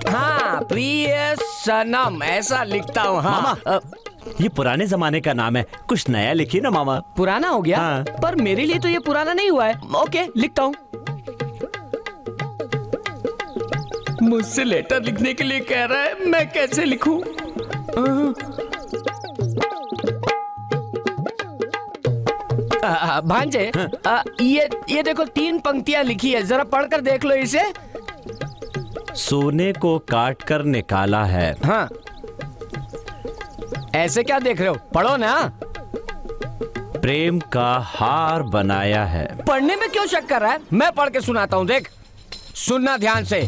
हाँ, प्रिय सनम, ऐसा लिखता हूँ। हाँ। मामा, ये पुराने जमाने का नाम है, कुछ नया लिखिए ना मामा। पुराना हो गया? हाँ। पर मेरे लिए तो ये पुराना नहीं हुआ है। ओके, लिखता हूँ। मुझसे लेटर लिखने के लिए कह रहा है, मैं कैसे लिखूं? भांजे, ये देखो 3 पंक्तियां लिखी है, जरा पढ़कर देख लो इसे। सोने को काट कर निकाला है। हाँ, ऐसे क्या देख रहे हो, पढ़ो ना। प्रेम का हार बनाया है। पढ़ने में क्यों शक कर रहा है, मैं पढ़ के सुनाता हूँ, देख सुनना ध्यान से।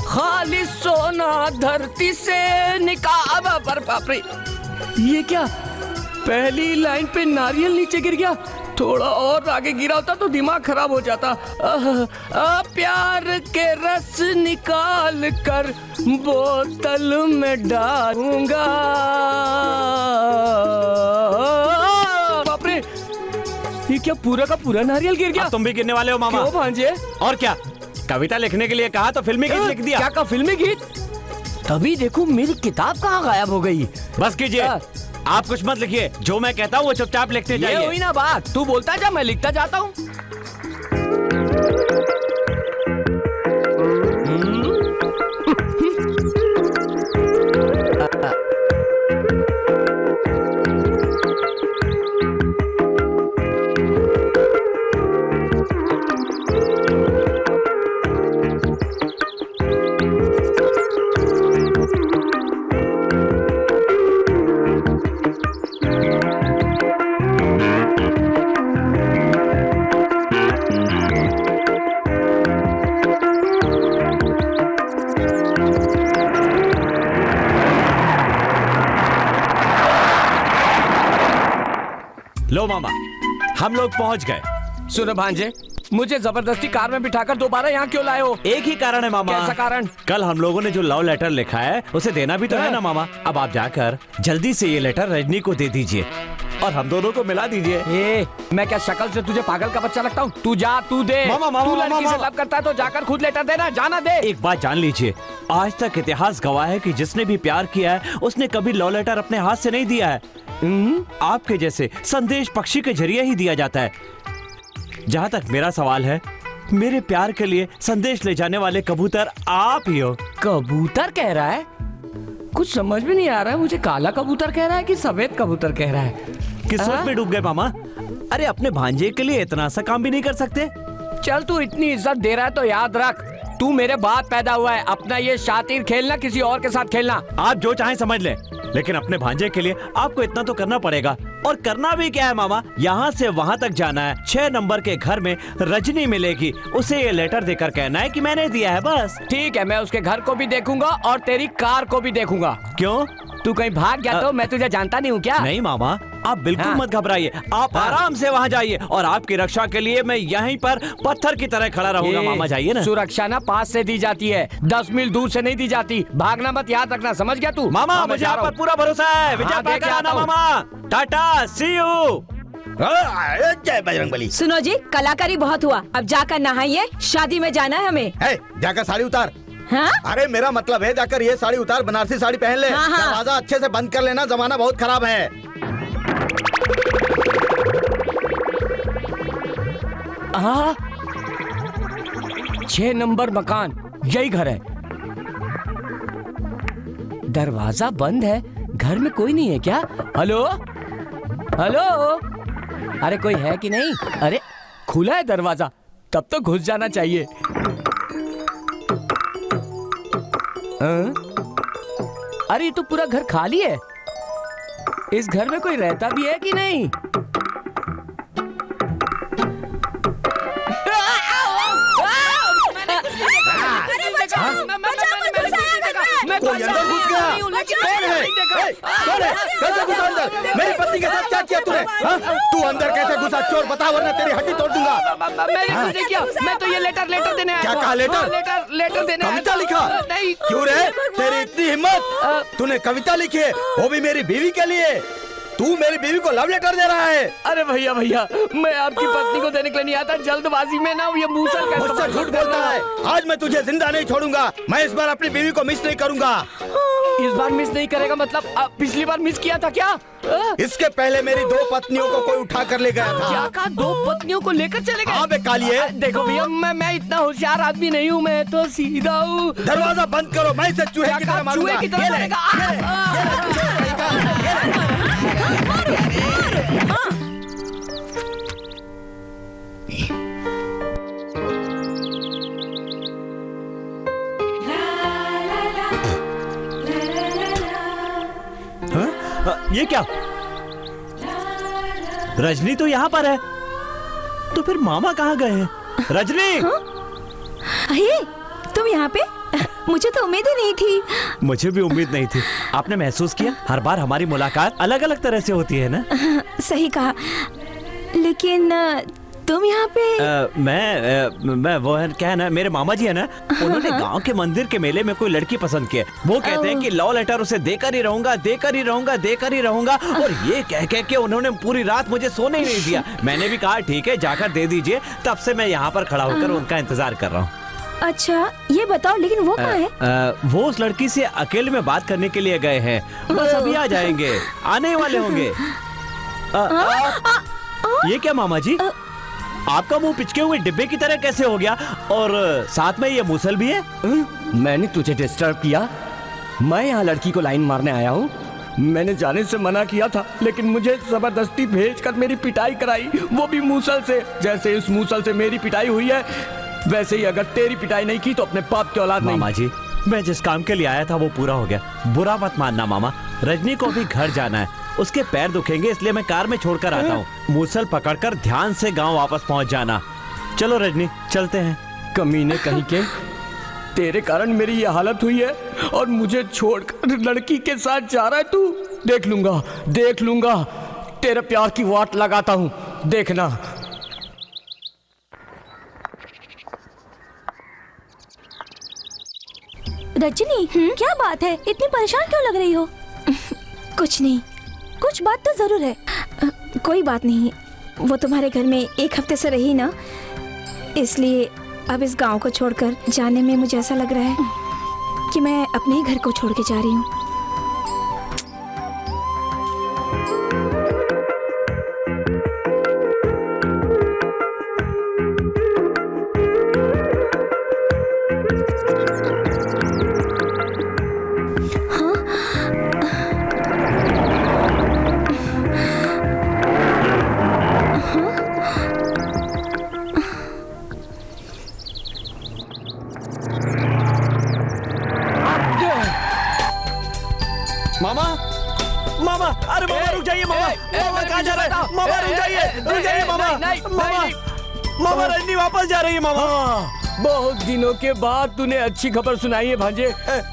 खाली सोना धरती से निकाल पर बाप रे, ये क्या, पहली लाइन पे नारियल नीचे गिर गया, थोड़ा और आगे गिरा होता तो दिमाग खराब हो जाता। प्यार के रस निकाल कर बोतल में डालूंगा। बाप रे, ये क्या पूरा का पूरा नारियल गिर गया। तुम भी गिरने वाले हो मामा। क्यों भांजे? और क्या, कविता लिखने के लिए कहा तो फिल्मी गीत लिख दिया। क्या का फिल्मी गीत? तभी देखो मेरी किताब कहाँ गायब हो गई। बस कीजिए, आप कुछ मत लिखिए, जो मैं कहता हूँ वो चुपचाप लिखते जाइए। ये हुई ना बात, तू बोलता जा, मैं लिखता जाता हूँ। लो मामा, हम लोग पहुंच गए। सुनो भांजे, मुझे जबरदस्ती कार में बिठाकर दोबारा यहाँ क्यों लाए हो? एक ही कारण है मामा। कैसा कारण? कल हम लोगों ने जो लव लेटर लिखा है उसे देना भी तो है ना मामा। अब आप जाकर जल्दी से ये लेटर रजनी को दे दीजिए और हम दोनों को मिला दीजिए। मैं क्या शक्ल से तुझे पागल का बच्चा लगता हूँ? तू जा, तू दे। मामा, तू लड़की मामा। से लव करता है तो जाकर खुद लेटर देना, जाना दे। एक बात जान लीजिए, आज तक इतिहास गवाह है कि जिसने भी प्यार किया है उसने कभी लव लेटर अपने हाथ से नहीं दिया है। आपके जैसे संदेश पक्षी के जरिए ही दिया जाता है। जहाँ तक मेरा सवाल है, मेरे प्यार के लिए संदेश ले जाने वाले कबूतर आप ही हो। कबूतर कह रहा है? कुछ समझ में नहीं आ रहा है मुझे, काला कबूतर कह रहा है कि सफेद कबूतर कह रहा है? किस सोच में डूब गए मामा? अरे अपने भांजे के लिए इतना सा काम भी नहीं कर सकते? चल, तू इतनी इज्जत दे रहा है तो याद रख, तू मेरे बाद पैदा हुआ है। अपना ये शातिर खेलना किसी और के साथ खेलना। आप जो चाहें समझ लें, लेकिन अपने भांजे के लिए आपको इतना तो करना पड़ेगा। और करना भी क्या है मामा, यहाँ से वहाँ तक जाना है, 6 नंबर के घर में रजनी मिलेगी, उसे ये लेटर देकर कहना है कि मैंने दिया है, बस। ठीक है, मैं उसके घर को भी देखूंगा और तेरी कार को भी देखूंगा। क्यों? तू कहीं भाग गया तो मैं तुझे जानता नहीं हूँ क्या? नहीं मामा, आप बिल्कुल हाँ। मत घबराइए, आप आराम से वहाँ जाइए और आपकी रक्षा के लिए मैं यहीं पर पत्थर की तरह खड़ा रहूंगा। मामा जाइए ना। सुरक्षा ना पास से दी जाती है, 10 मील दूर से नहीं दी जाती। भागना मत, याद रखना, समझ गया तू? मामा हाँ, मैं मुझे जा आप रहा पर हूँ। पूरा भरोसा है। विजय हाँ, पाकर देख आना आता हूँ। मामा। टाटा, सी यू। जय बजरंगबली। सुनो जी, कलाकारी बहुत हुआ, अब जाकर नहाइए, शादी में जाना है हमें। जाकर साड़ी उतार। हाँ? अरे मेरा मतलब है, जाकर ये साड़ी उतार, बनारसी साड़ी पहन ले। हाँ, हाँ। दरवाजा अच्छे से बंद कर लेना, जमाना बहुत खराब है। हाँ, 6 नंबर मकान, यही घर है। दरवाजा बंद है, घर में कोई नहीं है क्या? हेलो हेलो, अरे कोई है कि नहीं? अरे खुला है दरवाजा, तब तो घुस जाना चाहिए। अरे ये तो पूरा घर खाली है, इस घर में कोई रहता भी है कि नहीं? कोई अंदर घुस गया। कौन है? कौन है? कैसे घुसा अंदर? मेरी पत्नी के साथ क्या किया तूने? हाँ? तू अंदर कैसे घुसा? चोर बता, वरना तेरी हड्डी तोड़ दूंगा। मैंने कुछ नहीं किया, मैं तो ये लेटर देने आया क्या था। कहा? लेटर? हाँ, लेटर देने आया कविता था। लिखा? नहीं। क्यों रे? तेरी इतनी हिम्मत? तूने कविता लिखी है, वो भी मेरी बीवी के लिए? तू मेरी बीवी को लव लेटर दे रहा है? अरे भैया मैं आपकी पत्नी को देने के लिए नहीं आता, जल्दबाजी में ना ये मूसल का मुझसे झूठ बोलता है। आज मैं तुझे जिंदा नहीं छोड़ूंगा। मैं इस बार अपनी बीवी को मिस नहीं करूंगा। इस बार मिस नहीं करेगा मतलब? पिछली बार मिस किया था क्या? इसके पहले मेरी 2 पत्नियों को कोई उठा कर ले गया था। क्या कहा? 2 पत्नियों को लेकर चले गए? हाँ बे कालिए। देखो भैया, मैं इतना होशियार आदमी नहीं हूँ, मैं तो सीधा हूँ। दरवाजा बंद करो, मैं इसे चूहे की तरह मारूंगा। चूहे की तरह मारेगा। ये क्या? रजनी तो यहाँ पर है, तो फिर मामा कहाँ गए हैं? रजनी! अरे तुम यहाँ पे? मुझे तो उम्मीद ही नहीं थी। मुझे भी उम्मीद नहीं थी। आपने महसूस किया हर बार हमारी मुलाकात अलग अलग तरह से होती है ना? सही कहा, लेकिन तुम यहाँ पे? मैं वो है, क्या है ना, मेरे मामा जी है ना, उन्होंने गांव के मंदिर के मेले में कोई लड़की पसंद की है। वो कहते हैं कि लव लेटर उसे देकर ही रहूंगा, देकर ही रहूंगा, देकर ही रहूंगा, और ये कह कह के उन्होंने पूरी रात मुझे सोने ही नहीं दिया। मैंने भी कहा ठीक है, जाकर दे दीजिए। तब से मैं यहाँ पर खड़ा होकर उनका इंतजार कर रहा हूँ। अच्छा ये बताओ, लेकिन वो कहाँ है? वो उस लड़की से अकेले में बात करने के लिए गए हैं, बस अभी आ जाएंगे, आने ही वाले होंगे। ये क्या मामा जी, आपका मुंह पिचके हुए डिब्बे की तरह कैसे हो गया, और साथ में ये मूसल भी है? मैंने तुझे डिस्टर्ब किया? मैं यहाँ लड़की को लाइन मारने आया हूँ। मैंने जाने से मना किया था, लेकिन मुझे जबरदस्ती भेजकर मेरी पिटाई कराई, वो भी मूसल से। जैसे इस मूसल से मेरी पिटाई हुई है, वैसे ही अगर तेरी पिटाई नहीं की तो अपने बाप की औलाद नहीं। मामा जी, मैं जिस काम के लिए आया था वो पूरा हो गया, बुरा मत मानना मामा। रजनी को भी घर जाना है, उसके पैर दुखेंगे, इसलिए मैं कार में छोड़कर आता हूँ। मूसल पकड़कर ध्यान से गांव वापस पहुँच जाना। चलो रजनी, चलते हैं। कमीने कहीं के, तेरे कारण मेरी ये हालत हुई है और मुझे छोड़कर लड़की के साथ जा रहा है तू। देख लूंगा, देख लूंगा, तेरे प्यार की वाट लगाता हूँ, देखना। रजनी, क्या बात है, इतनी परेशान क्यों लग रही हो? कुछ नहीं, कुछ बात तो जरूर है। कोई बात नहीं, वो तुम्हारे घर में एक हफ्ते से रही ना, इसलिए अब इस गांव को छोड़कर जाने में मुझे ऐसा लग रहा है कि मैं अपने ही घर को छोड़ के जा रही हूँ। मामा, मामा, अरे मामा रुक जाइए मामा, मामा कहाँ जा रहे हैं? मामा रुक जाइए मामा, मामा, मामा रजनी वापस जा रही है मामा। बहुत दिनों के बाद तूने अच्छी खबर सुनाई है भांजे।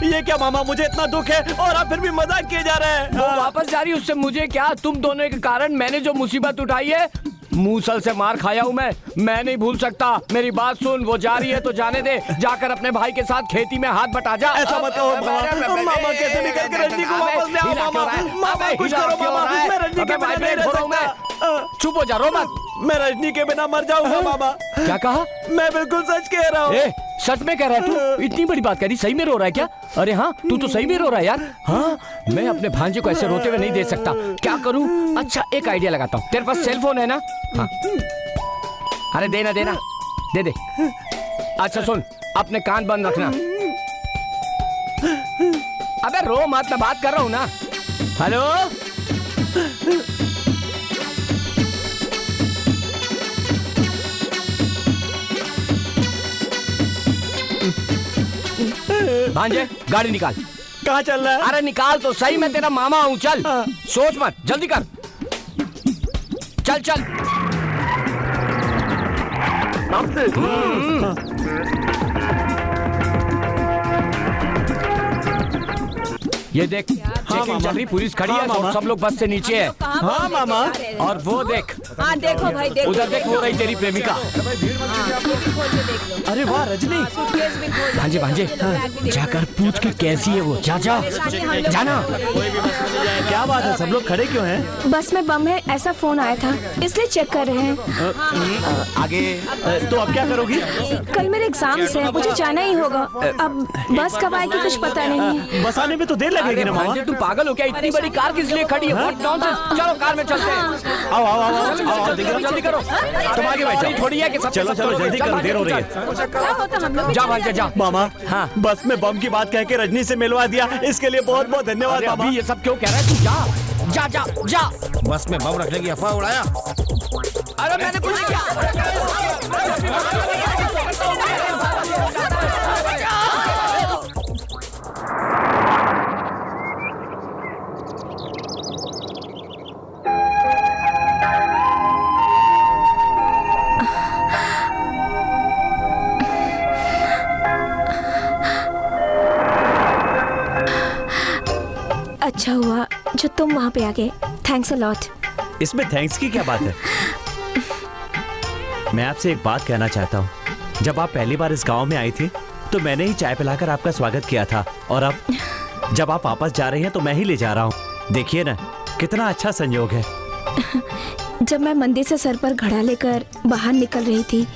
ये क्या मामा, मुझे इतना दुख है और आप फिर भी मजाक किए जा रहे हैं। वो वापस जा रही है, उससे मुझे क्या? तुम दोनों के कारण मैंने जो मुसीबत उठाई है, मूसल से मार खाया हूँ मैं नहीं भूल सकता। मेरी बात सुन, वो जा रही है तो जाने दे, जाकर अपने भाई के साथ खेती में हाथ बटा जा। ऐसा मत कहो मामा, मामा कैसे भी करके रजनी को वापस ले आओ मामा, मामा कुछ करो मामा, मैं रजनी के बिना नहीं रह सकता। चुप हो जा, रो मत। मैं रजनी के बिना मर जाऊंगा मामा। क्या कहा? मैं बिल्कुल सच कह रहा हूँ। सच में कह रहा है तू? इतनी बड़ी बात करी, सही में रो रहा है क्या? अरे हाँ, तू तो सही में रो रहा है यार। हाँ, मैं अपने भांजे को ऐसे रोते हुए नहीं दे सकता। क्या करूँ? अच्छा एक आइडिया लगाता हूँ। तेरे पास सेल फोन है ना? हाँ। अरे देना देना, दे दे। अच्छा सुन, अपने कान बंद रखना। अबे रो मत, मैं बात कर रहा हूँ ना। हेलो, भांजे गाड़ी निकाल। कहाँ चल रहा है? अरे निकाल तो सही, मैं तेरा मामा हूँ। चल, सोच मत, जल्दी कर। चल चल। ये देख, चेकिंग चल रही, पुलिस खड़ी है, सब लोग बस से नीचे है। हाँ मामा। और वो देख, हाँ देखो भाई, देखो उधर देख, वो रही तेरी प्रेमिका। अरे वाह रजनी। भांजे भांजे, जाकर पूछ के कैसी है वो। जा जा, जाना। क्या बात है, सब लोग खड़े क्यों हैं? बस में बम है ऐसा फोन आया था, इसलिए चेक कर रहे हैं। आगे तो अब क्या करोगी? कल मेरे एग्जाम्स है, मुझे जाना ही होगा। अब बस कब आएगी कुछ पता नहीं। बस आने में तो देर लगेगी ना मामा। भांजे तू पागल हो क्या? इतनी बड़ी कार किस लिए खड़ी है? What nonsense? चलो कार में चलते हैं। आओ आओ आओ, जल्दी करो। तुम आगे बैठो, थोड़ी है कि सब चलो चलो जल्दी करो, देर हो रही है। जा भांजे जा। मामा, हाँ। बस में बम की बात कह के रजनी से मिलवा दिया, इसके लिए बहुत बहुत धन्यवाद अरे मामा। अभी ये सब क्यों कह रहा है? तू जा जा जा जा। बस में बम रखने की अफवाह उड़ाया। अरे मैंने कुछ नहीं किया। अच्छा हुआ जो तुम वहाँ पे आ गए। Thanks a lot. इसमें थैंक्स की क्या बात है? मैं आपसे एक बात कहना चाहता हूँ। जब आप पहली बार इस गांव में आई थी तो मैंने ही चाय पिलाकर आपका स्वागत किया था, और अब जब आप वापस जा रही हैं तो मैं ही ले जा रहा हूँ। देखिए ना कितना अच्छा संयोग है। जब मैं मंदिर से सर पर घड़ा लेकर बाहर निकल रही थी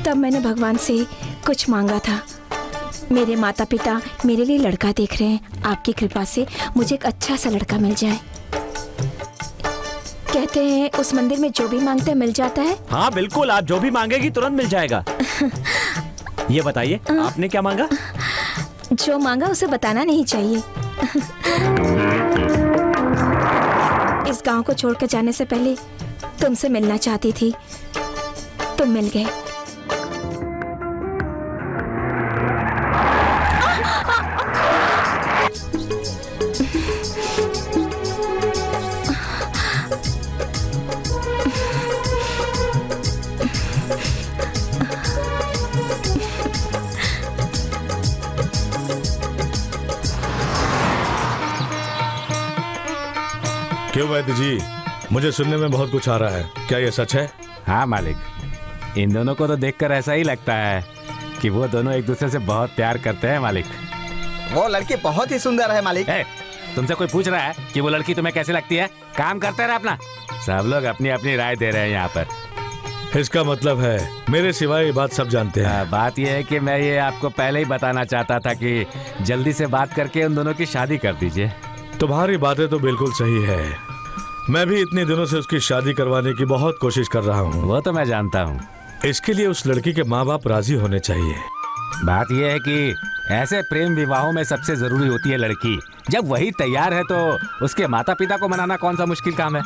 तब मैंने भगवान से कुछ मांगा था। मेरे माता पिता मेरे लिए लड़का देख रहे हैं। आपकी कृपा से मुझे एक अच्छा सा लड़का मिल जाए। कहते हैं उस मंदिर में जो भी मांगते हैं मिल जाता है। हाँ बिल्कुल, आप जो भी मांगेगी तुरंत मिल जाएगा। ये बताइए आपने क्या मांगा? जो मांगा उसे बताना नहीं चाहिए। इस गांव को छोड़कर जाने से पहले तुमसे मिलना चाहती थी, तुम मिल गए। क्यों वैद्य जी, मुझे सुनने में बहुत कुछ आ रहा है, क्या ये सच है? हाँ मालिक, इन दोनों को तो देखकर ऐसा ही लगता है कि वो दोनों एक दूसरे से बहुत प्यार करते हैं मालिक। वो लड़की बहुत ही सुंदर है मालिक। तुमसे कोई पूछ रहा है कि वो लड़की तुम्हें कैसी लगती है? काम करते रहे अपना। सब लोग अपनी अपनी राय दे रहे हैं यहाँ पर। इसका मतलब है मेरे सिवाय ये बात सब जानते हैं। बात यह है कि मैं ये आपको पहले ही बताना चाहता था कि जल्दी से बात करके उन दोनों की शादी कर दीजिए। तुम्हारी बातें तो बिल्कुल सही है। मैं भी इतने दिनों से उसकी शादी करवाने की बहुत कोशिश कर रहा हूँ। वो तो मैं जानता हूँ। इसके लिए उस लड़की के माँ बाप राजी होने चाहिए। बात यह है कि ऐसे प्रेम विवाहों में सबसे जरूरी होती है लड़की। जब वही तैयार है तो उसके माता पिता को मनाना कौन सा मुश्किल काम है।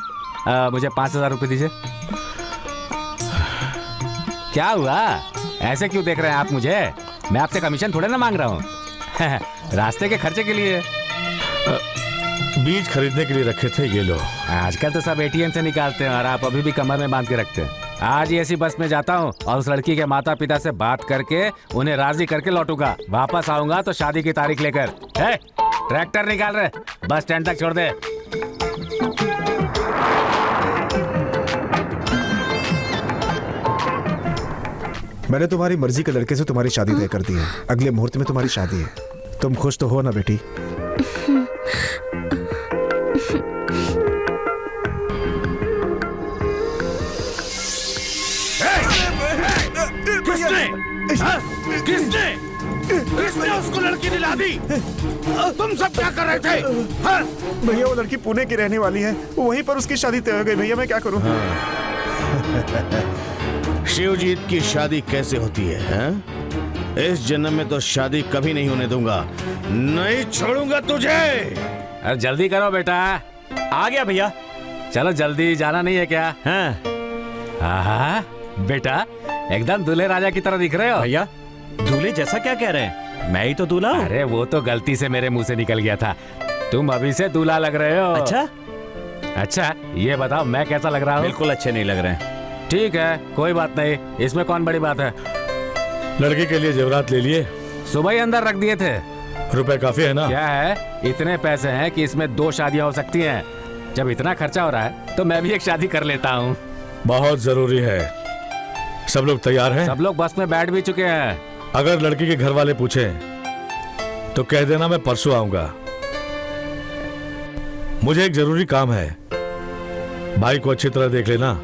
मुझे 5,000 रुपये दीजिए। क्या हुआ, ऐसे क्यों देख रहे हैं आप मुझे? मैं आपसे कमीशन थोड़े ना मांग रहा हूँ। रास्ते के खर्चे के लिए। बीज खरीदने के लिए रखे थे ये लो। आजकल तो सब ATM से निकालते हैं और आप अभी भी कमर में बांध के रखते हैं। आज ही ऐसी बस में जाता हूँ और उस लड़की के माता पिता से बात करके उन्हें राजी करके लौटूंगा। वापस आऊंगा तो शादी की तारीख लेकर। ट्रैक्टर निकाल रहे, बस स्टैंड तक छोड़ दे। मैंने तुम्हारी मर्जी के लड़के से तुम्हारी शादी तय कर दी है। अगले मुहूर्त में तुम्हारी शादी है। तुम खुश तो हो ना बेटी? किसने उसको लड़की दिला दी? तुम सब क्या कर रहे थे? भैया वो लड़की पुणे की रहने वाली है, वहीं पर उसकी शादी तय हो गई। भैया मैं क्या करूं? शिवजीत की शादी कैसे होती है? इस जन्म में तो शादी कभी नहीं होने दूंगा। नहीं छोड़ूंगा तुझे। अरे जल्दी करो बेटा। आ गया भैया। चलो जल्दी, जाना नहीं है क्या? हाँ बेटा, एकदम दूल्हे राजा की तरह दिख रहे हो। भैया दूल्हे जैसा क्या कह रहे हैं? मैं ही तो दूल्हा हूँ। अरे वो तो गलती से मेरे मुंह से निकल गया था। तुम अभी से दूल्हा लग रहे हो। अच्छा ये बताओ मैं कैसा लग रहा हूँ? बिल्कुल अच्छे नहीं लग रहे हैं। ठीक है कोई बात नहीं, इसमें कौन बड़ी बात है। लड़की के लिए जेवरात ले लिए? सुबह ही अंदर रख दिए थे। रुपए काफी है ना? क्या है, इतने पैसे हैं कि इसमें 2 शादियां हो सकती हैं। जब इतना खर्चा हो रहा है तो मैं भी एक शादी कर लेता हूँ। बहुत जरूरी है। सब लोग तैयार हैं? सब लोग बस में बैठ भी चुके हैं। अगर लड़की के घर वाले पूछे तो कह देना मैं परसों आऊंगा। मुझे एक जरूरी काम है। भाई को अच्छी तरह देख लेना।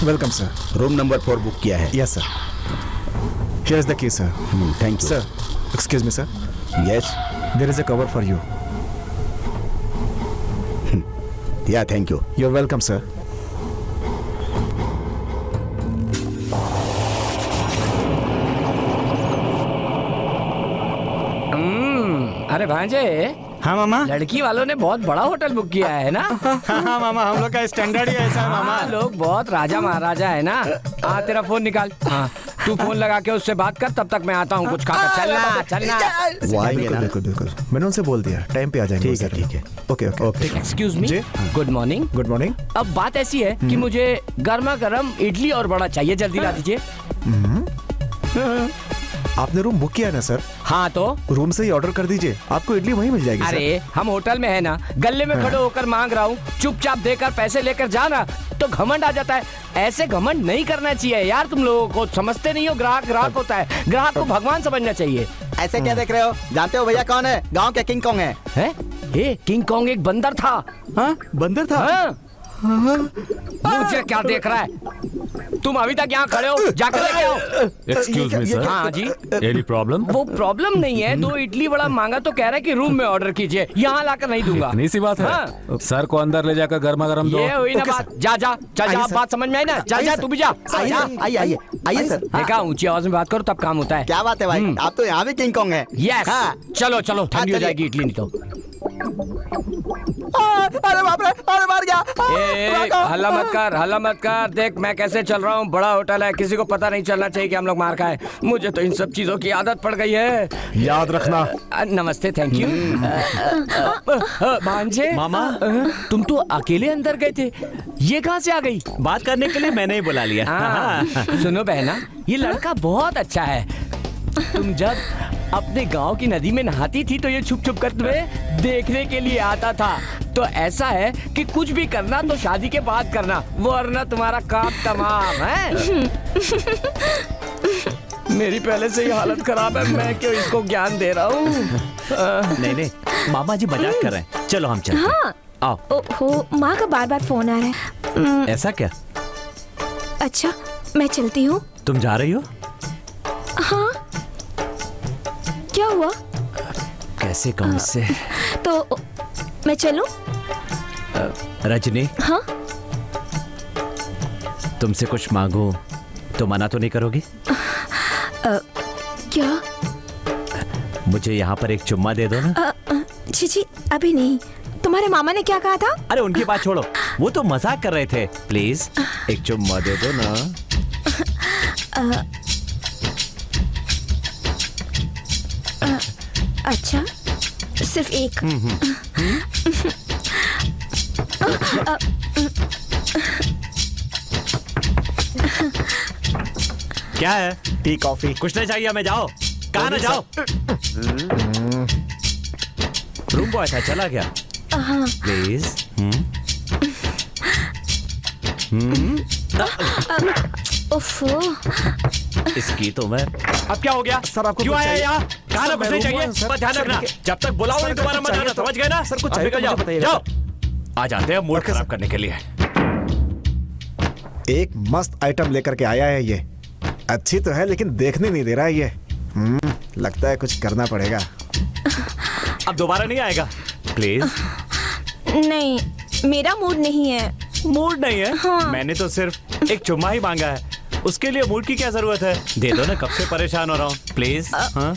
Welcome sir. Room number 4 book किया है। Yes sir. Here is the key sir. Thank you sir. Excuse me sir. Yes. There is a cover for you. Yeah thank you. You are welcome sir. अरे भांजे, हाँ मामा। लड़की वालों ने बहुत बड़ा होटल बुक किया है ना? हाँ मामा, हम लोग का स्टैंडर्ड ही ऐसा है मामा। लोग बहुत राजा महाराजा है ना। हाँ, तेरा फोन निकाल। हाँ, तू फोन लगा के उससे बात कर, तब तक मैं आता हूँ कुछ खाकर। चलना चलना। वो आएंगे ना? बिल्कुल बिल्कुल, मैंने उनसे बोल दिया टाइम पे आ जाएंगे। ठीक है। Okay okay. एक्सक्यूज मी, जी। Good morning. Good morning. अब बात ऐसी है कि मुझे गर्मा गर्म इडली और बड़ा चाहिए, जल्दी ला दीजिए। आपने रूम बुक किया है ना सर? हाँ तो रूम से ही ऑर्डर कर दीजिए, आपको इडली वहीं मिल जाएगी। अरे हम होटल में है ना, गले में खड़े होकर मांग रहा हूँ, चुपचाप देकर पैसे लेकर जाना तो घमंड आ जाता है। ऐसे घमंड नहीं करना चाहिए यार, तुम लोगों को समझते नहीं हो। ग्राहक ग्राहक होता है, ग्राहक को भगवान समझना चाहिए। ऐसे क्या देख रहे हो? जानते हो भैया कौन है? गांव के किंग कॉन्ग है। हैं? ये किंग कॉन्ग एक बंदर था। हाँ, बंदर था। हाँ? मुझे क्या देख रहा है? तुम अभी तक यहाँ खड़े हो, जाकर लेके आओ। Excuse me sir. हाँ जी। Any problem? वो प्रॉब्लम नहीं है, 2 इडली बड़ा मांगा तो कह रहा है कि रूम में ऑर्डर कीजिए, यहाँ लाकर नहीं दूंगा। इतनी सी बात है? हाँ। सर को अंदर ले जाकर गर्मा गर्म दो। ये हुई ना बात। जा जा चल जा, बात समझ में आई ना? जा जा, तू भी जा। आइए सर। देखा, ऊंची आवाज में बात करो तब काम होता है। क्या बात है भाई, आप तो यहाँ भी किंग कॉन्ग है। यस। चलो चलो, ठंडी हो जाएगी इडली नहीं तो। अरे बाप रे, अरे मार गया। हल्ला मत कर, हल्ला मत कर। देख मैं कैसे चल रहा हूँ, बड़ा होटल है, किसी को पता नहीं चलना चाहिए कि हम लोग मार खाए। मुझे तो इन सब चीजों की आदत पड़ गई है। याद रखना। नमस्ते, थैंक यू। भांजे मामा। तुम तो अकेले अंदर गए थे, ये कहाँ से आ गई? बात करने के लिए मैंने ही बुला लिया। हाँ। सुनो बहना, ये लड़का बहुत अच्छा है। तुम जब अपने गांव की नदी में नहाती थी तो ये छुप छुप कर तुम्हें देखने के लिए आता था। तो ऐसा है कि कुछ भी करना तो शादी के बाद करना, वरना तुम्हारा काम तमाम है। मेरी पहले से ही हालत खराब है, मैं क्यों इसको ज्ञान दे रहा हूँ? नहीं, मामा जी मजाक कर रहे हैं। चलो हम चलते हैं। हाँ। आओ। ओहो, माँ का बार बार फोन आ रहा है। ऐसा क्या? अच्छा, मैं चलती हूँ। तुम जा रही हो? हाँ, क्या हुआ? कैसे कहूँ इससे? तो मैं चलूं? रजनी। हाँ? तुमसे कुछ मांगू तो मना तो नहीं करोगी? क्या? मुझे यहाँ पर एक चुम्मा दे दो ना। जी अभी नहीं। तुम्हारे मामा ने क्या कहा था? अरे उनकी बात छोड़ो, वो तो मजाक कर रहे थे। प्लीज एक चुम्मा दे दो ना। अच्छा, सिर्फ एक। क्या है? टी कॉफी कुछ नहीं चाहिए हमें, जाओ। कहाँ ना जाओ। रूम बॉय था, चला गया। प्लीज। ओफो, इसकी तो मैं। अब क्या हो गया? सर आपको क्यों कुछ आया चाहिए? यहाँ? कहाँ ना सर, कुछ मैं नहीं रूम चाहिए, में, सर, बस ध्यान सर, रखना। देखिए, जब तक बुलाओ सर, नहीं दोबारा कुछ मत आना, चाहिए तो- समझ गए ना? सर, कुछ अब चाहिए तो निकल जाओ, मुझे बताइए, जाओ। आ जाते हैं मूड खराब करने के लिए। एक मस्त आइटम लेकर के आया है ये। अच्छी तो है लेकिन देखने नहीं दे रहा है ये। लगता है कुछ करना पड़ेगा। अब दोबारा नहीं आएगा, प्लीज। नहीं, मेरा मूड नहीं है। मूड नहीं है? हाँ। मैंने तो सिर्फ एक चुम्मा ही मांगा है, उसके लिए मूड की क्या जरूरत है? दे दो ना, कब से परेशान हो रहा हूँ, प्लीज। हाँ?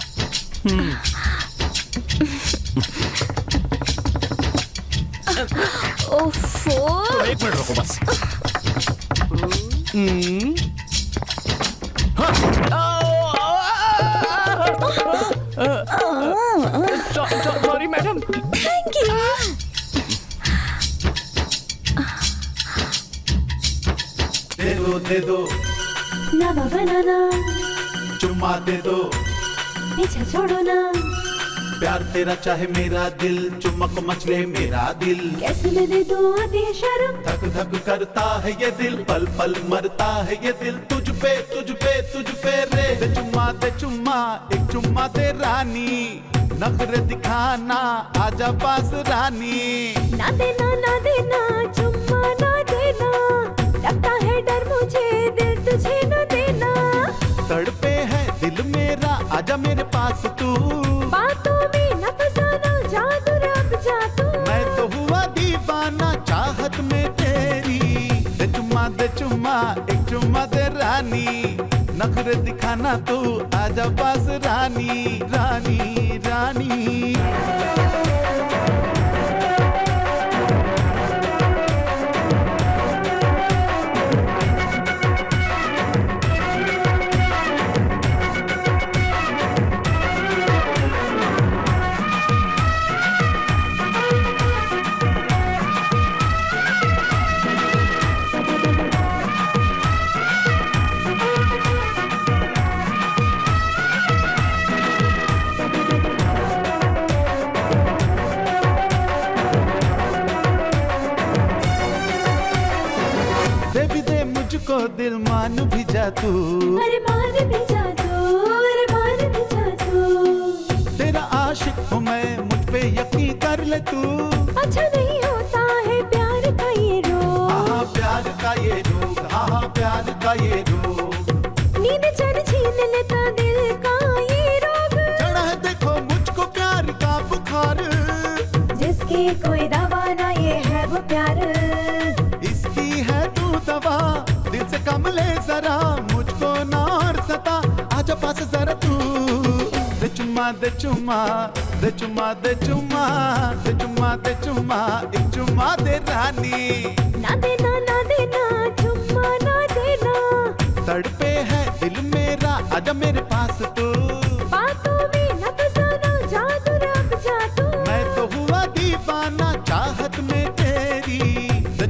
ओफो, तो 1 मिनट रुको बस। Sorry madam. Thank you. दे दो ना बाबा ना, चुम्मा दे दो, पीछे छोड़ो ना। प्यार तेरा चाहे मेरा दिल, चुम्बक मचले मेरा दिल। कैसे मैं दे दूं आधी शर्म? धक धक करता है ये दिल, पल पल मरता है ये दिल। तुझ पे रे। दे चुम्मा, एक चुम्मा दे रानी, नखरे दिखाना, आजा पास रानी। ना देना चुम्मा ना देना, लगता है डर मुझे दिल तुझे न देना। तड़पे है दिल मेरा, आजा मेरे पास तू। बातों में न फसाना, जादू रब जा तू। मैं तो हुआ दीवाना चाहत में तेरी। दे चुम्मा, एक चुम्मा दे रानी, नखरे दिखाना तू, आजा पास रानी, रानी, रानी। दे भी दे मुझको दिल मान भी जा तू, अरे मान भी जा तू, अरे मान भी जा तू। तेरा आशिक हूँ मैं, मुझ पे यकीन कर ले तू। अच्छा नहीं होता है प्यार का ये रोग, हाँ प्यार का ये रोग, हाँ प्यार का ये रोग। नींद चैन छीन लेता दिल का ये रोग। चढ़ा है देखो मुझको प्यार का बुखार, जिसकी कोई दवा ना ये है वो प्यार। इसकी है तू दवा, दिल से कम ले जरा, मुझको ना और सता, आजा पास जरा तू। दे चुम्मा दे चुम्मा, दे चुम्मा दे चुम्मा, दे चुम्मा दे चुम्मा, एक चुम्मा दे रानी। ना देना ना देना चुम्मा ना देना, तड़पे है दिल मेरा, आजा मेरे पास तू। बातों में न फसाना, जादू रब जादू। मैं तो हुआ दीवाना चाहत में तेरी। दे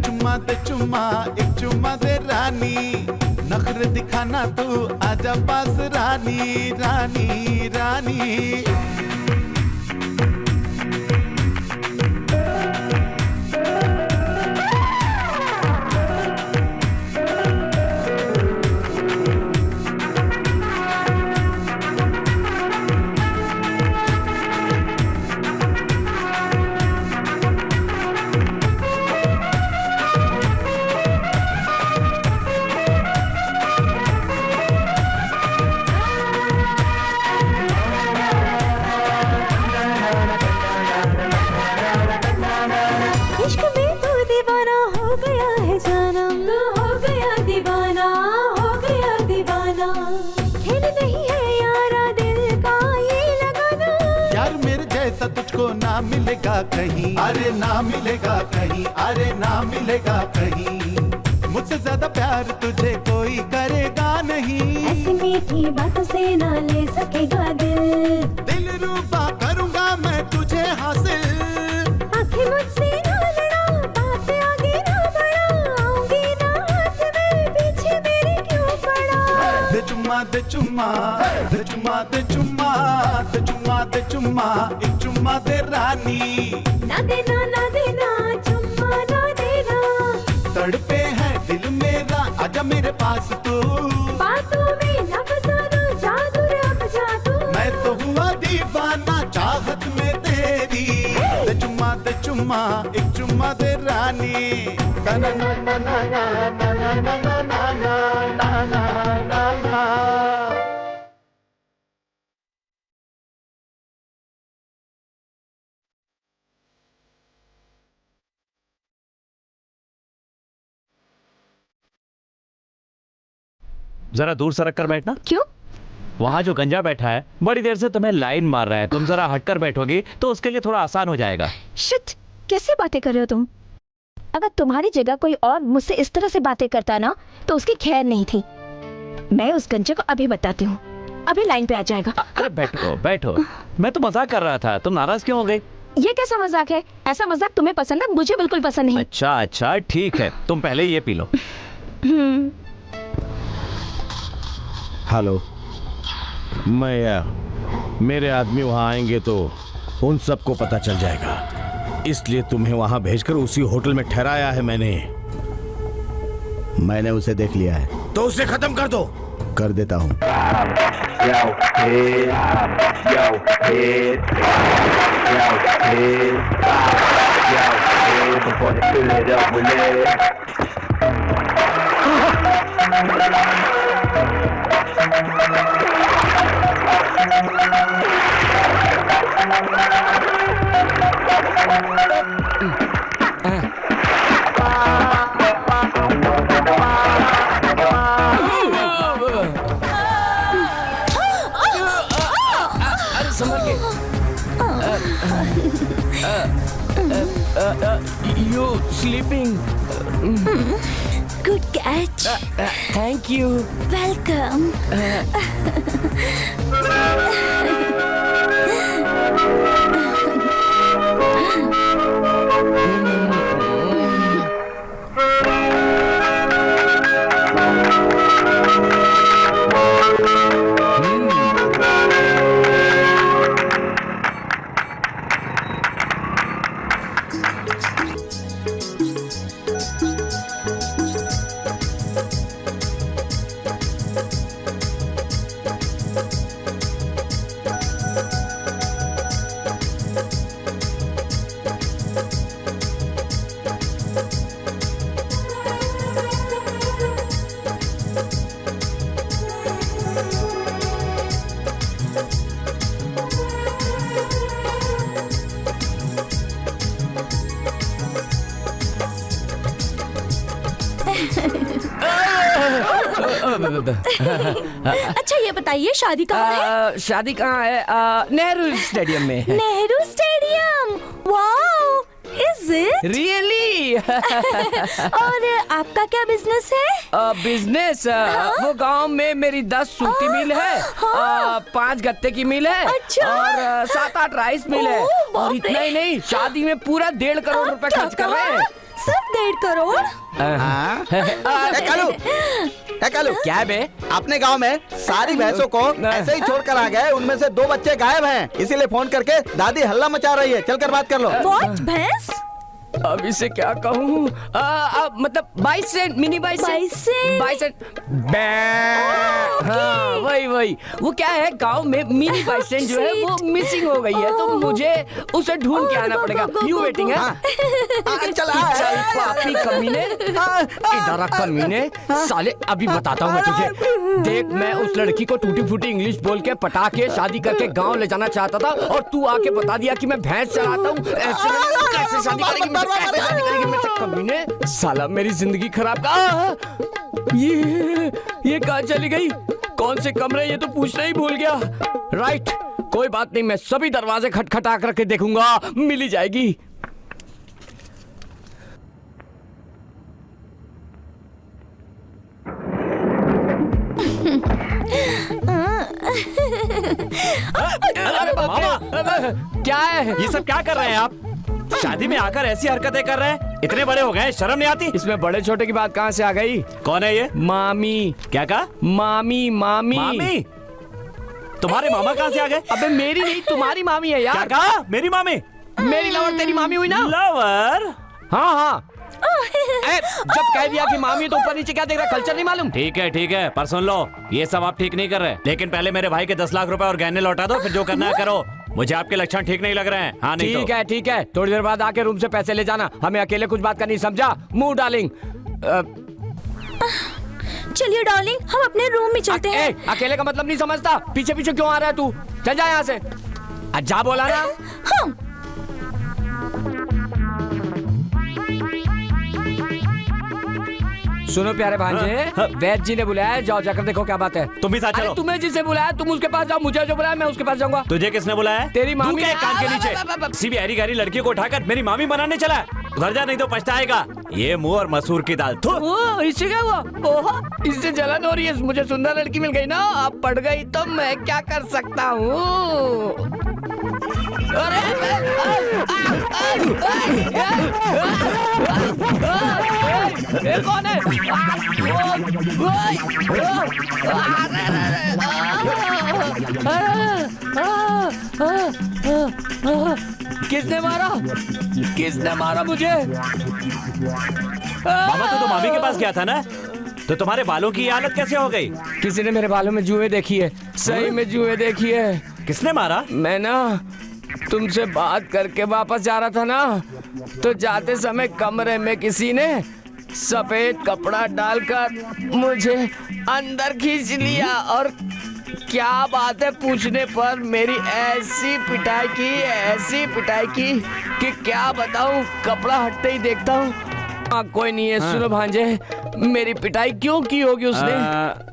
चुम्मा एक चुम्मा दे रानी, नखरे दिखाना तू, आजा पास रानी रानी रानी। इश्क में तू दीवाना हो गया है जानम, तू हो गया दीवाना, हो गया दीवाना। खेल नहीं है यारा दिल का ये लगाना, यार मेरे जैसा तुझको ना मिलेगा कहीं, अरे ना मिलेगा कहीं, अरे ना मिलेगा कहीं। मुझसे ज्यादा प्यार तुझे कोई करेगा नहीं, ऐसी मीठी बातों से ना ले सकेगा दिल। दिल रूबा करूंगा मैं तुझे हासिल, आंखें मुझसे ना लड़ा, बातें आगे ना बढ़ा, आऊंगी ना हाथ में, पीछे मेरे क्यों पड़ा। दे चुम्मा दे चुम्मा, दे चुम्मा दे चुम्मा, दे चुम्मा दे चुम्मा, एक चुम्मा दे रानी। ना देना ना देना चुम्मा ना देना, तड़पे है दिल मेरा, आजा मेरे पास तू। बातों में न फसाना, जादू रब जादू। मैं तो हुआ दीवाना चाहत में तेरी। दे चुम्मा एक चुम्मा दे रानी। ना ना ना ना ना ना ना ना ना ना ना ना ना। जरा दूर सरक कर बैठना। क्यों? वहाँ जो गंजा बैठा है बड़ी देर से तुम्हें लाइन मार रहा है, तुम जरा हटकर बैठोगी तो उसके लिए थोड़ा आसान हो जाएगा। शिट, कैसे बातें कर रहे हो तुम? अगर तुम्हारी जगह कोई और मुझसे इस तरह से बातें करता ना तो उसकी खैर नहीं थी। मैं उस गंजे को अभी बताती हूँ, अभी लाइन पे आ जाएगा। अरे बैठो बैठो, मैं तो मजाक कर रहा था, तुम नाराज क्यों हो गई? ये कैसा मजाक है? ऐसा मजाक तुम्हें पसंद है, मुझे बिल्कुल पसंद नहीं। अच्छा अच्छा ठीक है, तुम पहले ये पी लो। हेलो, मेरे आदमी वहां आएंगे तो उन सबको पता चल जाएगा, इसलिए तुम्हें वहां भेजकर उसी होटल में ठहराया है मैंने उसे देख लिया है, तो उसे खत्म कर दो। कर देता हूं। You sleeping? Good catch. Thank you. Welcome. अच्छा ये बताइए शादी कहाँ है? शादी कहाँ है? नेहरू स्टेडियम में। Nehru stadium. Wow, is it really? और आपका क्या बिजनेस है? बिजनेस वो गांव में मेरी 10 सूती मिल है, 5 गत्ते की मिल है, अच्छा। और 7-8 राइस मिल है। और इतना ही नहीं, शादी में पूरा 1.5 करोड़ रुपए खर्च कर रहे हैं। सिर्फ 1.5 करोड़? कालू क्या है बे? अपने गांव में सारी भैंसों को ऐसे ही छोड़ कर आ गए, उनमें से 2 बच्चे गायब हैं, इसीलिए फोन करके दादी हल्ला मचा रही है, चलकर बात कर लो। What? भैंस? अब इसे क्या कहूँ? मतलब 22 सेंट, मिनी 22 सेंट। हाँ वही वो क्या है, गांव में मिनी 22 सेंट जो है वो मिसिंग हो गई है, तो मुझे उसे ढूंढ के आना पड़ेगा। यू वेटिंग है? चल पापी कमीने, इधर कमीने, साले अभी बताता हूँ मैं तुझे। देख, मैं उस लड़की को टूटी फूटी इंग्लिश बोल के पटा के शादी करके गाँव ले जाना चाहता था, और तू आके बता दिया कि मैं भैंस चराता हूँ। कैसे शादी करेगी? कमीने, साला मेरी जिंदगी खराब कर। ये कहाँ चली गई? कौन से कमरे, ये तो पूछना ही भूल गया। राइट, कोई बात नहीं, मैं सभी दरवाजे खटखटा करके देखूंगा, मिल ही जाएगी। अरे मामा, क्या है ये सब? क्या कर रहे हैं आप? शादी में आकर ऐसी हरकतें कर रहे हैं? इतने बड़े हो गए, शर्म नहीं आती? इसमें बड़े छोटे की बात कहाँ से आ गई? कौन है ये? मामी। क्या कहा? मामी। मामी? तुम्हारे मामा कहाँ से आ गए? अबे मेरी नहीं, तुम्हारी मामी है यार। क्या कहा? मेरी मामी? मेरी लवर तेरी मामी हुई ना? लवर? हाँ। जब कह दिया कि मामी तो ऊपर नीचे क्या देख रहा, कल्चर नहीं मालूम? ठीक है, पर सुन लो, ये सब आप ठीक नहीं कर रहे, लेकिन पहले मेरे भाई के 10 लाख रुपए और गहने लौटा दो, फिर जो करना है करो। मुझे आपके लक्षण ठीक नहीं लग रहे हैं। हाँ नहीं तो? ठीक है, थोड़ी देर बाद आके रूम से पैसे ले जाना, हमें अकेले कुछ बात करनी, समझा? Move darling. चलिए डार्लिंग, हम अपने रूम में चलते हैं। अकेले का मतलब नहीं समझता, पीछे पीछे क्यों आ रहा है तू? चल जा यहाँ से। जा बोला ना। हाँ। सुनो प्यारे भांजे, वैद्य जी ने बुलाया है, जाओ जाकर देखो क्या बात है। तुम भी साथ चलो। तुम्हें जिसे बुलाया तुम उसके पास जाओ, मुझे जो बुलाया मैं उसके पास जाऊंगा। तुझे किसने बुलाया? तेरी मामी। कान के नीचे किसी भी हरी गहरी लड़की को उठाकर मेरी मामी बनाने चला। उधर जा, नहीं तो पछताएगा। ये मुंह और मसूर की दाल। इससे क्या हुआ? ओहो, इससे जलन हो रही है। मुझे सुंदर लड़की मिल गई ना, अब पड़ गई तो मैं क्या कर सकता हूँ? कौन है? किसने मारा मुझे? मामा तो मामी के पास गया था ना, तो तुम्हारे बालों की हालत कैसे हो गई? किसी ने मेरे बालों में जुएं देखी है, सही में जुएं देखी है। किसने मारा? मैं ना तुमसे बात करके वापस जा रहा था ना, तो जाते समय कमरे में किसी ने सफेद कपड़ा डालकर मुझे अंदर खींच लिया, और क्या बात है पूछने पर मेरी ऐसी पिटाई की कि क्या बताऊं, कपड़ा हटते ही देखता हूं कोई नहीं है। सुनो भांजे, मेरी पिटाई क्यों की होगी उसने?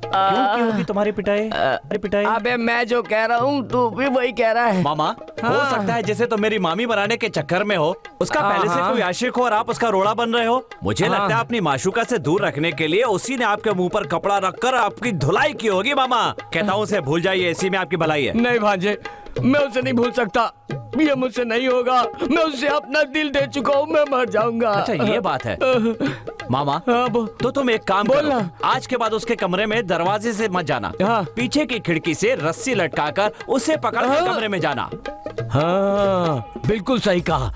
क्यों की होगी तुम्हारी पिटाई? पिटाई? अबे मैं जो कह रहा हूँ तू भी वही कह रहा है। मामा, हो सकता है जैसे तो मेरी मामी बनाने के चक्कर में हो, उसका पहले से कोई आशिक हो और आप उसका रोड़ा बन रहे हो। मुझे लगता है अपनी माशूका से दूर रखने के लिए उसी ने आपके मुंह पर कपड़ा रखकर आपकी धुलाई की होगी। मामा कहता हूँ उसे भूल जाइए, इसी में आपकी भलाई है। नहीं भांजे, मैं उसे नहीं भूल सकता, ये मुझसे नहीं होगा। मैं उसे अपना दिल दे चुका हूँ, मैं मर जाऊंगा। अच्छा ये बात है मामा, तो तुम एक काम करो, आज के बाद उसके कमरे में दरवाजे से मत जाना, पीछे की खिड़की से रस्सी लटकाकर उसे पकड़ के कमरे में जाना। हाँ बिल्कुल सही कहा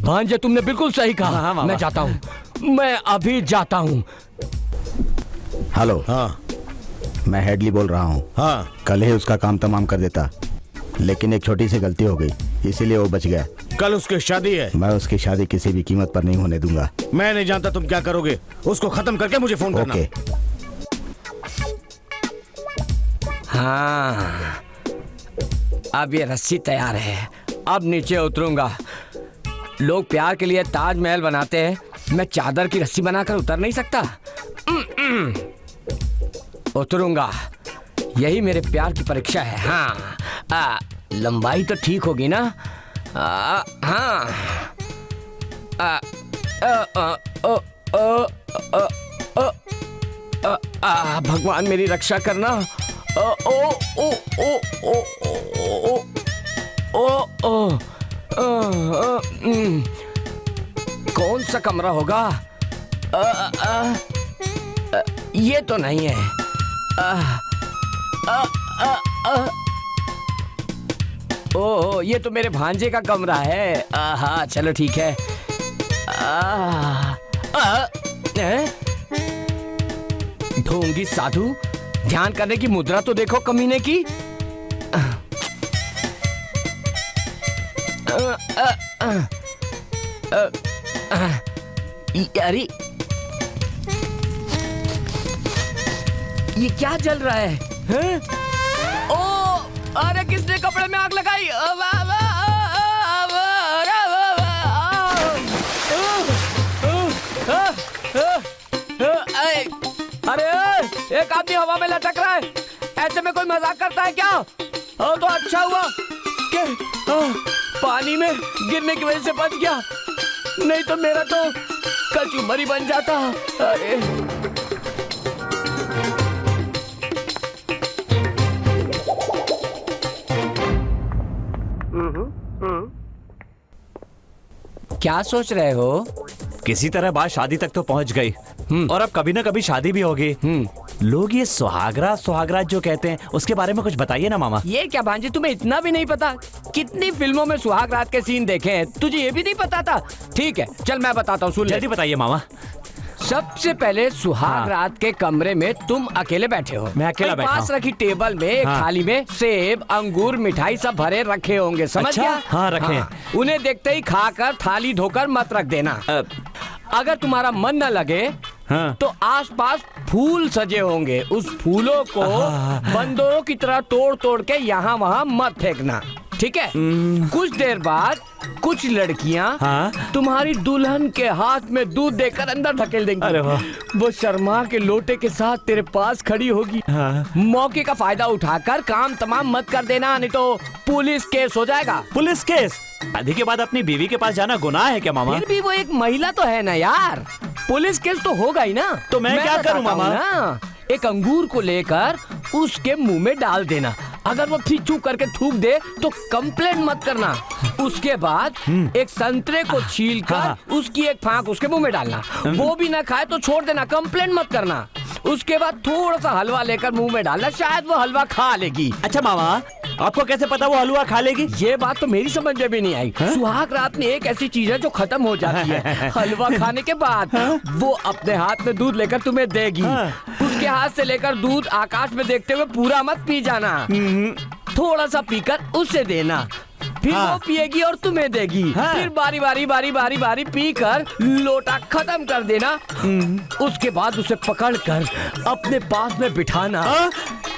भांजे, तुमने बिल्कुल सही कहा। हाँ, मैं जाता हूँ, मैं अभी जाता हूँ। हेलो। हाँ मैं हेडली बोल रहा हूँ। हाँ, कल ही उसका काम तमाम कर देता, लेकिन एक छोटी सी गलती हो गई, इसीलिए वो बच गया। कल उसकी शादी है। मैं उसकी शादी किसी भी कीमत पर नहीं होने दूंगा। मैं नहीं जानता तुम क्या करोगे, उसको खत्म करके मुझे फोन करना। ओके। हाँ, अब ये रस्सी तैयार है, अब नीचे उतरूंगा। लोग प्यार के लिए ताजमहल बनाते हैं, मैं चादर की रस्सी बनाकर उतर नहीं सकता। उतरूंगा, यही मेरे प्यार की परीक्षा है। हाँ, लंबाई तो ठीक होगी ना? हाँ। भगवान मेरी रक्षा करना। ओ ओ ओ ओ ओ ओ ओ कौन सा कमरा होगा? ये तो नहीं है। ओह, ये तो मेरे भांजे का कमरा है। हाँ चलो ठीक है। ढोंगी साधु, ध्यान करने की मुद्रा तो देखो कमीने की। अरे ये क्या जल रहा है? हैं? ओ, अरे किसने कपड़े में आग लगाई? अरे एक आदमी हवा में लटक रहा है, ऐसे में कोई मजाक करता है क्या? तो अच्छा हुआ कि पानी में गिरने की वजह से बच गया, नहीं तो मेरा तो कचूमरी बन जाता। अरे क्या सोच रहे हो? किसी तरह बात शादी तक तो पहुंच गई और अब कभी ना कभी शादी भी होगी। लोग ये सुहागरात जो कहते हैं उसके बारे में कुछ बताइए ना मामा। ये क्या भांजे, तुम्हें इतना भी नहीं पता? कितनी फिल्मों में सुहागरात के सीन देखे हैं, तुझे ये भी नहीं पता था? ठीक है चल मैं बताता हूँ, सुन ले। जल्दी बताइए मामा। सबसे पहले सुहाग रात के कमरे में तुम अकेले बैठे हो। मैं अकेला बैठा हूँ। पास रखी टेबल में एक थाली में सेब, अंगूर, मिठाई सब भरे रखे होंगे, समझ अच्छा? गया? हाँ रखे। उन्हें देखते ही खाकर थाली धोकर मत रख देना। अगर तुम्हारा मन न लगे तो आसपास फूल सजे होंगे, उस फूलों को बंदरों की तरह तोड़ तोड़ के यहाँ वहाँ मत फेंकना, ठीक है? कुछ देर बाद कुछ लड़कियाँ तुम्हारी दुल्हन के हाथ में दूध देकर अंदर धकेल देंगी। अरे वाह। वो शर्मा के लोटे के साथ तेरे पास खड़ी होगी। मौके का फायदा उठाकर काम तमाम मत कर देना, नहीं तो पुलिस केस हो जाएगा। Police case? शादी के बाद अपनी बीवी के पास जाना गुनाह है क्या मामा? फिर भी वो एक महिला तो है ना यार, पुलिस केस तो होगा ही ना। तो मैं क्या करूं मामा? ना, एक अंगूर को लेकर उसके मुंह में डाल देना, अगर वो फिचू करके थूक दे तो कंप्लेंट मत करना। उसके बाद एक संतरे को छीलकर उसकी एक फांक उसके मुंह में डालना, वो भी ना खाए तो छोड़ देना, कंप्लेंट मत करना। उसके बाद थोड़ा सा हलवा लेकर मुंह में डालना, शायद वो हलवा खा लेगी। अच्छा मामा, आपको कैसे पता वो हलवा खा लेगी? ये बात तो मेरी समझ में भी नहीं आई। सुहाग रात में एक ऐसी चीज है जो खत्म हो जाती है। हलवा खाने के बाद वो अपने हाथ में दूध लेकर तुम्हें देगी। उसके हाथ से लेकर दूध आकाश में देखते हुए पूरा मत पी जाना, थोड़ा सा पीकर उसे देना, फिर वो पिएगी और तुम्हें देगी। फिर बारी बारी पीकर लोटा खत्म कर देना। उसके बाद उसे पकड़कर अपने पास में बिठाना।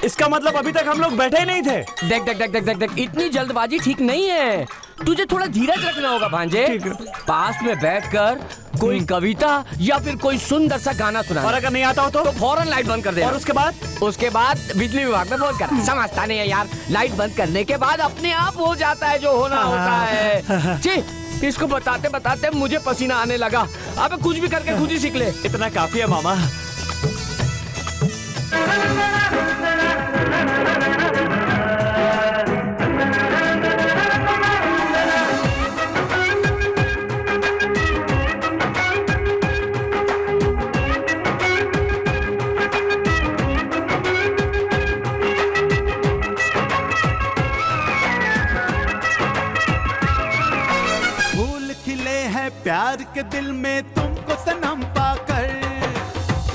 इसका मतलब अभी तक हम लोग बैठे ही नहीं थे। देख देख देख देख देख देख, इतनी जल्दबाजी ठीक नहीं है, तुझे थोड़ा धीरज रखना होगा भांजे। पास में बैठकर कोई कविता या फिर कोई सुंदर सा गाना सुना, और अगर नहीं आता हो तो फौरन लाइट बंद कर देना। और उसके बाद बिजली विभाग में फोन कर। समझता नहीं है यार, लाइट बंद करने के बाद अपने आप हो जाता है जो होना होता है। छी, इसको बताते बताते मुझे पसीना आने लगा। अब कुछ भी करके खुद ही सीख ले। इतना काफी है मामा। प्यार के दिल में तुमको सनम पाकर,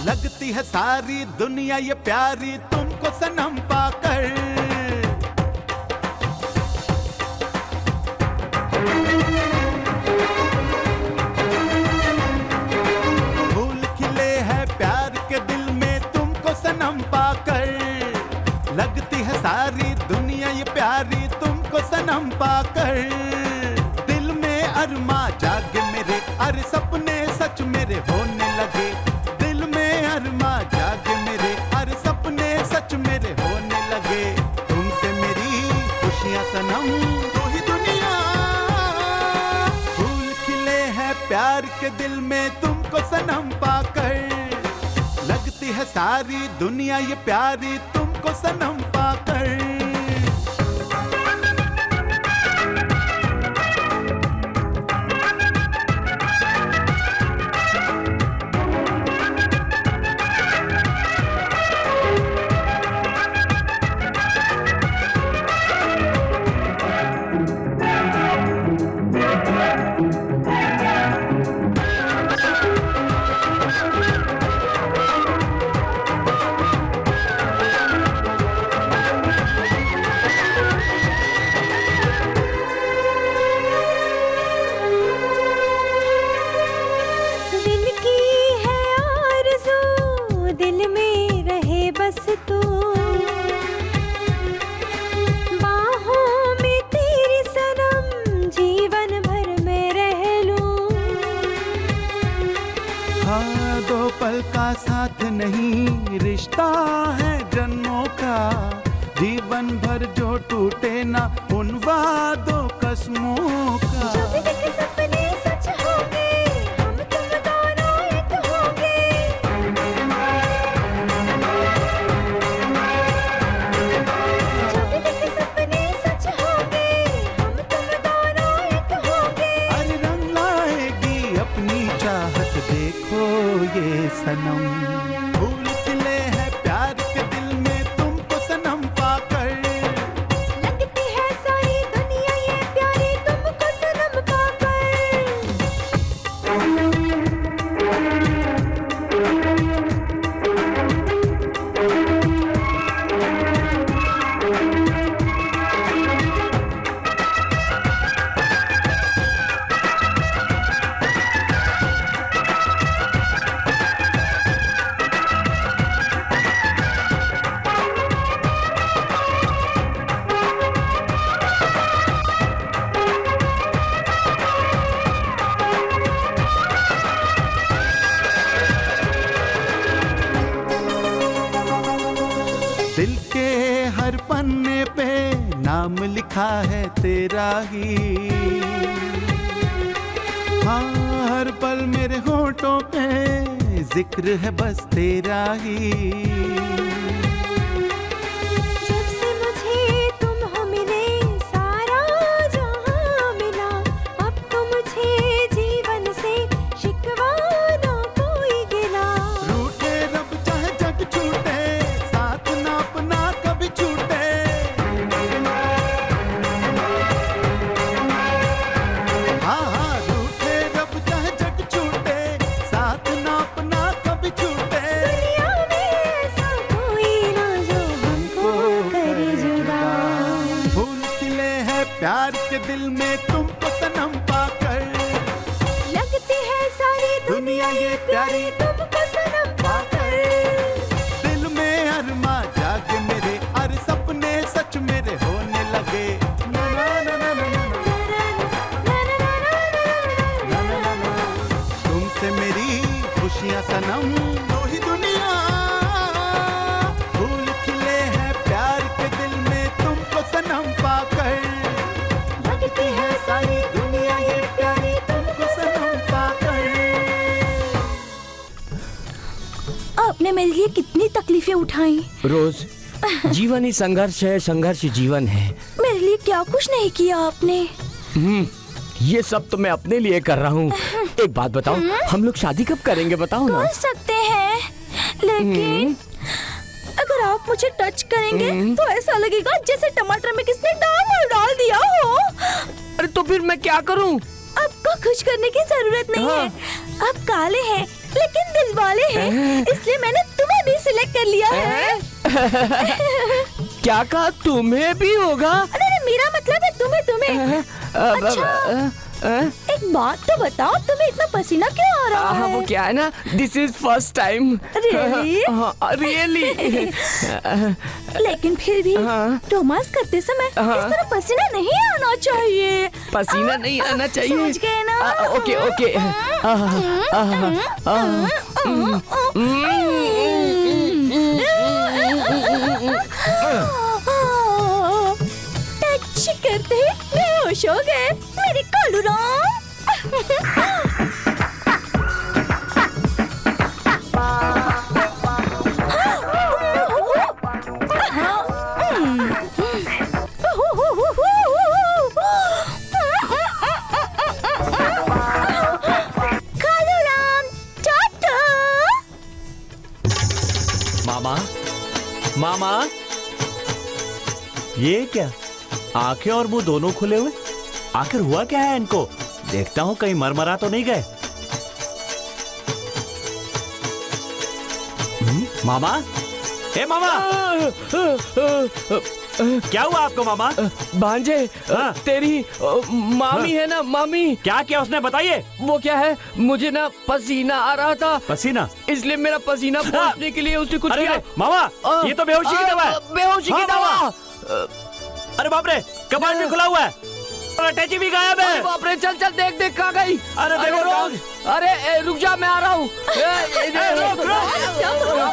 लगती है सारी दुनिया ये प्यारी तुमको सनम पाकर। फूल खिले हैं प्यार के दिल में तुमको सनम पाकर, लगती है सारी दुनिया ये प्यारी तुमको सनम पाकर। दिल में अरमा जागे मेरे, अरे सपने सच मेरे होने लगे, दिल में अरमा जागे के दिल में तुमको सनम पाकर, लगती है सारी दुनिया ये प्यारी तुमको सनम पाकर। दिल की है आरज़ू, दिल में रहे बस तू, बाहों में तेरी सनम जीवन भर में रह लूं। हाँ, दो पल का साथ नहीं रिश्ता है जन्मों का, जीवन भर जो टूटे ना उन वादों कसमों का। जो भी देखे सपने सच होंगे, हम तुम दोनों एक होंगे। जो भी देखे सपने सच होंगे, हम तुम दोनों एक होंगे। अरे रंग लाएगी अपनी चाहत देखो ये सनम, फूल खिले हैं प्यार के दिल में तुमको सनम पाकर, लगती है सारी दुनिया ये प्यारी तुमको सनम पाकर। दिल के हर पन्ने पे नाम लिखा है तेरा ही, हाँ हर पल मेरे होठों पे जिक्र है बस तेरा ही। जब से मुझे तुम हो मिले सारा जहां मिला, अब तो मुझे जीवन से शिकवा ना कोई गिला। रूठे रब चाहे जग छूटे, साथ ना अपना कभी छूटे। हाँ हाँ, रूठे रब चाहे जग छूटे, साथ ना अपना कभी छूटे। दुनिया में ऐसा कोई ना जो हमको करे जुदा। फूल खिले हैं प्यार के दिल में तुमको सनम पाकर, लगती है सारी दुनिया ये प्यारी तुमको सनम पाकर। दिल में अरमा जागे मेरे, अरे सपने सच मेरे होने लगे। ना ना ना ना ना ना ना ना, तुमसे मेरी खुशियां सनम दो ही दुनिया, फूल खिले हैं प्यार के दिल में तुमको सनम पाकर, लगती है सारी दुनिया ये प्यारी तुमको सनम पाकर। आपने मेरे लिए कितनी तकलीफें उठाई। रोज जीवन ही संघर्ष है, संघर्ष जीवन है। मेरे लिए क्या कुछ नहीं किया आपने। ये सब तो मैं अपने लिए कर रहा हूँ। एक बात बताओ, हम लोग शादी कब करेंगे बताओ ना। कर सकते हैं, लेकिन अगर आप मुझे टच करेंगे तो ऐसा लगेगा जैसे टमाटर में किसने डाल दिया हो। अरे तो फिर मैं क्या करूँ? आपको कुछ करने की जरूरत नहीं है। आप काले हैं लेकिन दिल वाले हैं, इसलिए मैंने तुम्हें भी सिलेक्ट कर लिया है। क्या कहा? तुम्हें भी होगा? अरे मेरा मतलब है तुम्हें। अच्छा एक बात तो बताओ, तुम्हें इतना पसीना क्यों आ रहा है? वो क्या है ना, this is first time. Really. लेकिन फिर भी रोमांस करते समय इस तरह पसीना नहीं आना चाहिए। पसीना नहीं आना चाहिए? समझ गए ना? Okay okay. टच करते बेहोश हो गए मेरे कालू राम। मामा, मामा, ये क्या? आंखें और मुंह दोनों खुले हुए, आखिर हुआ क्या है इनको? देखता हूं कहीं मरमरा तो नहीं गए। मामा, ए मामा, क्या हुआ आपको मामा? भांजे, तेरी मामी है ना, मामी। क्या किया उसने, बताइए। वो क्या है, मुझे ना पसीना आ रहा था। पसीना? इसलिए मेरा पसीना पोंछने के लिए उसने कुछ अरे किया। मामा, ये तो बेहोशी की दवा है। बेहोशी की दवा। अरे बाप रे, कबाड़ भी खुला हुआ है, अटैची भी गायब है। बाप रे, चल चल देख देख कहाँ गई। अरे देखो रोज, अरे रुक जा, मैं आ रहा हूँ।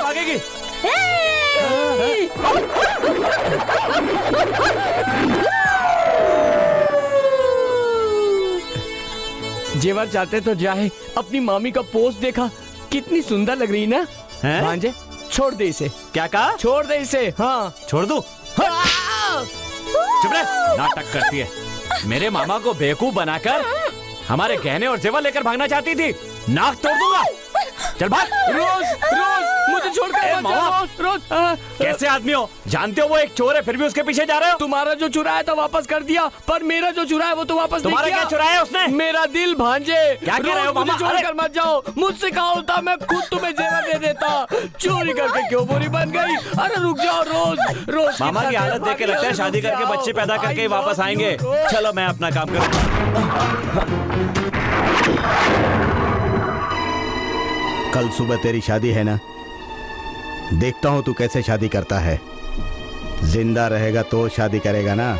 भागेगी। जेवर चाहते तो जाए। अपनी मामी का पोस्ट देखा, कितनी सुंदर लग रही ना। भांजे, छोड़ दे इसे। क्या कहा? छोड़ दे इसे। हाँ, छोड़ दूं? चुप रह, नाटक करती है। मेरे मामा को बेवकूफ बनाकर हमारे गहने और जेवर लेकर भागना चाहती थी। नाक तोड़ दूंगा। चल भाग। रोज रोज मुझे छोड़कर मत जाओ। रोज रोज कैसे आदमी हो? जानते हो वो एक चोर है, फिर भी उसके पीछे जा रहे हो? तुम्हारा जो चुराया था वापस कर दिया, पर मेरा जो चुराया वो तो वापस तुम्हारा नहीं किया। क्या चुराया उसने? मेरा दिल। भांजे, क्या कह रहे हो मामा? मुझे छोड़कर मत जाओ। मुझसे कहा होता मैं खुद तुम्हें जेवर दे देता। चोरी करके क्यों बुरी बन गई? अरे रुक जाओ। रोज रोज मामा की हालत देख के लगता है शादी करके बच्चे पैदा करके ही वापस आएंगे। चलो मैं अपना काम करूँ। कल सुबह तेरी शादी है ना? देखता हूं तू कैसे शादी करता है। जिंदा रहेगा तो शादी करेगा ना?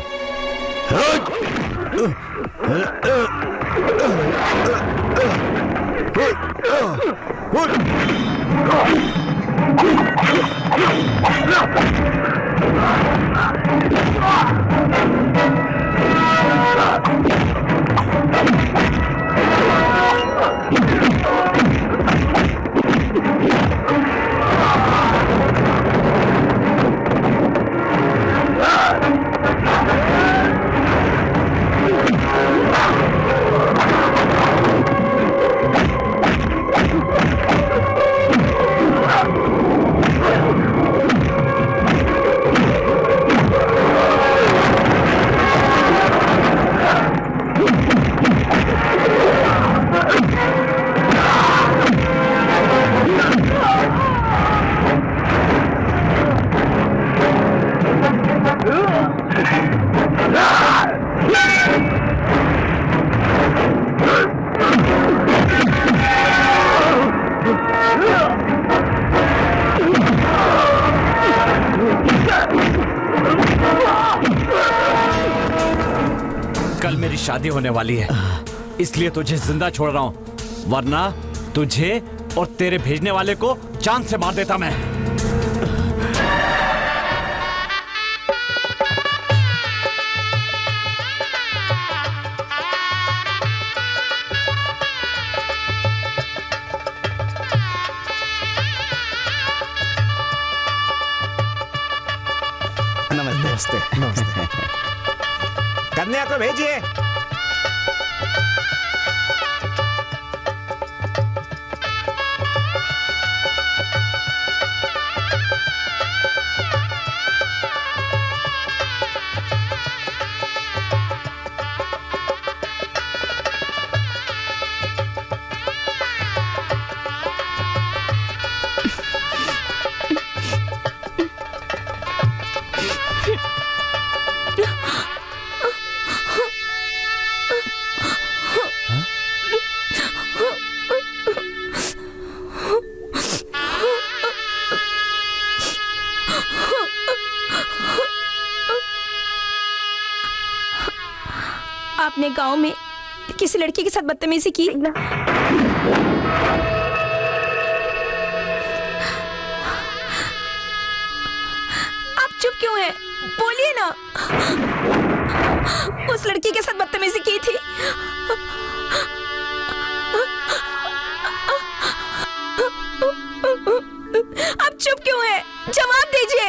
कल मेरी शादी होने वाली है, इसलिए तुझे जिंदा छोड़ रहा हूं, वरना तुझे और तेरे भेजने वाले को जान से मार देता मैं। नमस्ते नमस्ते। कन्या को भेजिए। आपने गांव में किसी लड़की के साथ बदतमीजी की? आप चुप क्यों हैं? बोलिए ना। उस लड़की के साथ बदतमीजी की थी? आप चुप क्यों हैं? जवाब दीजिए।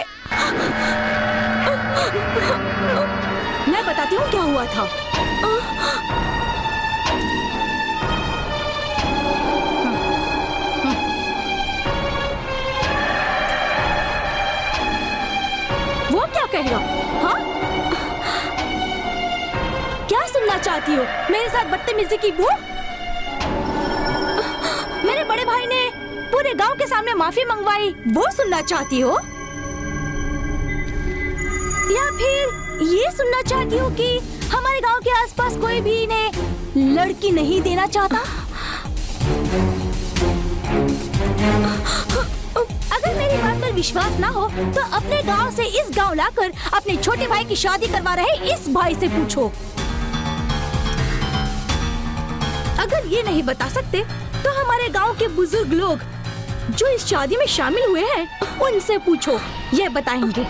मैं बताती हूँ क्या हुआ था। रह रहा। हाँ, क्या सुनना चाहती हो? मेरे साथ बदतमीजी की वो? मेरे बड़े भाई ने पूरे गांव के सामने माफी मंगवाई, वो सुनना चाहती हो? या फिर ये सुनना चाहती हो कि हमारे गांव के आसपास कोई भी इन्हें लड़की नहीं देना चाहता? अगर मेरी बात पर विश्वास ना हो तो अपने गांव से इस गांव लाकर अपने छोटे भाई की शादी करवा रहे इस भाई से पूछो। अगर ये नहीं बता सकते तो हमारे गांव के बुजुर्ग लोग जो इस शादी में शामिल हुए हैं उनसे पूछो, ये बताएंगे।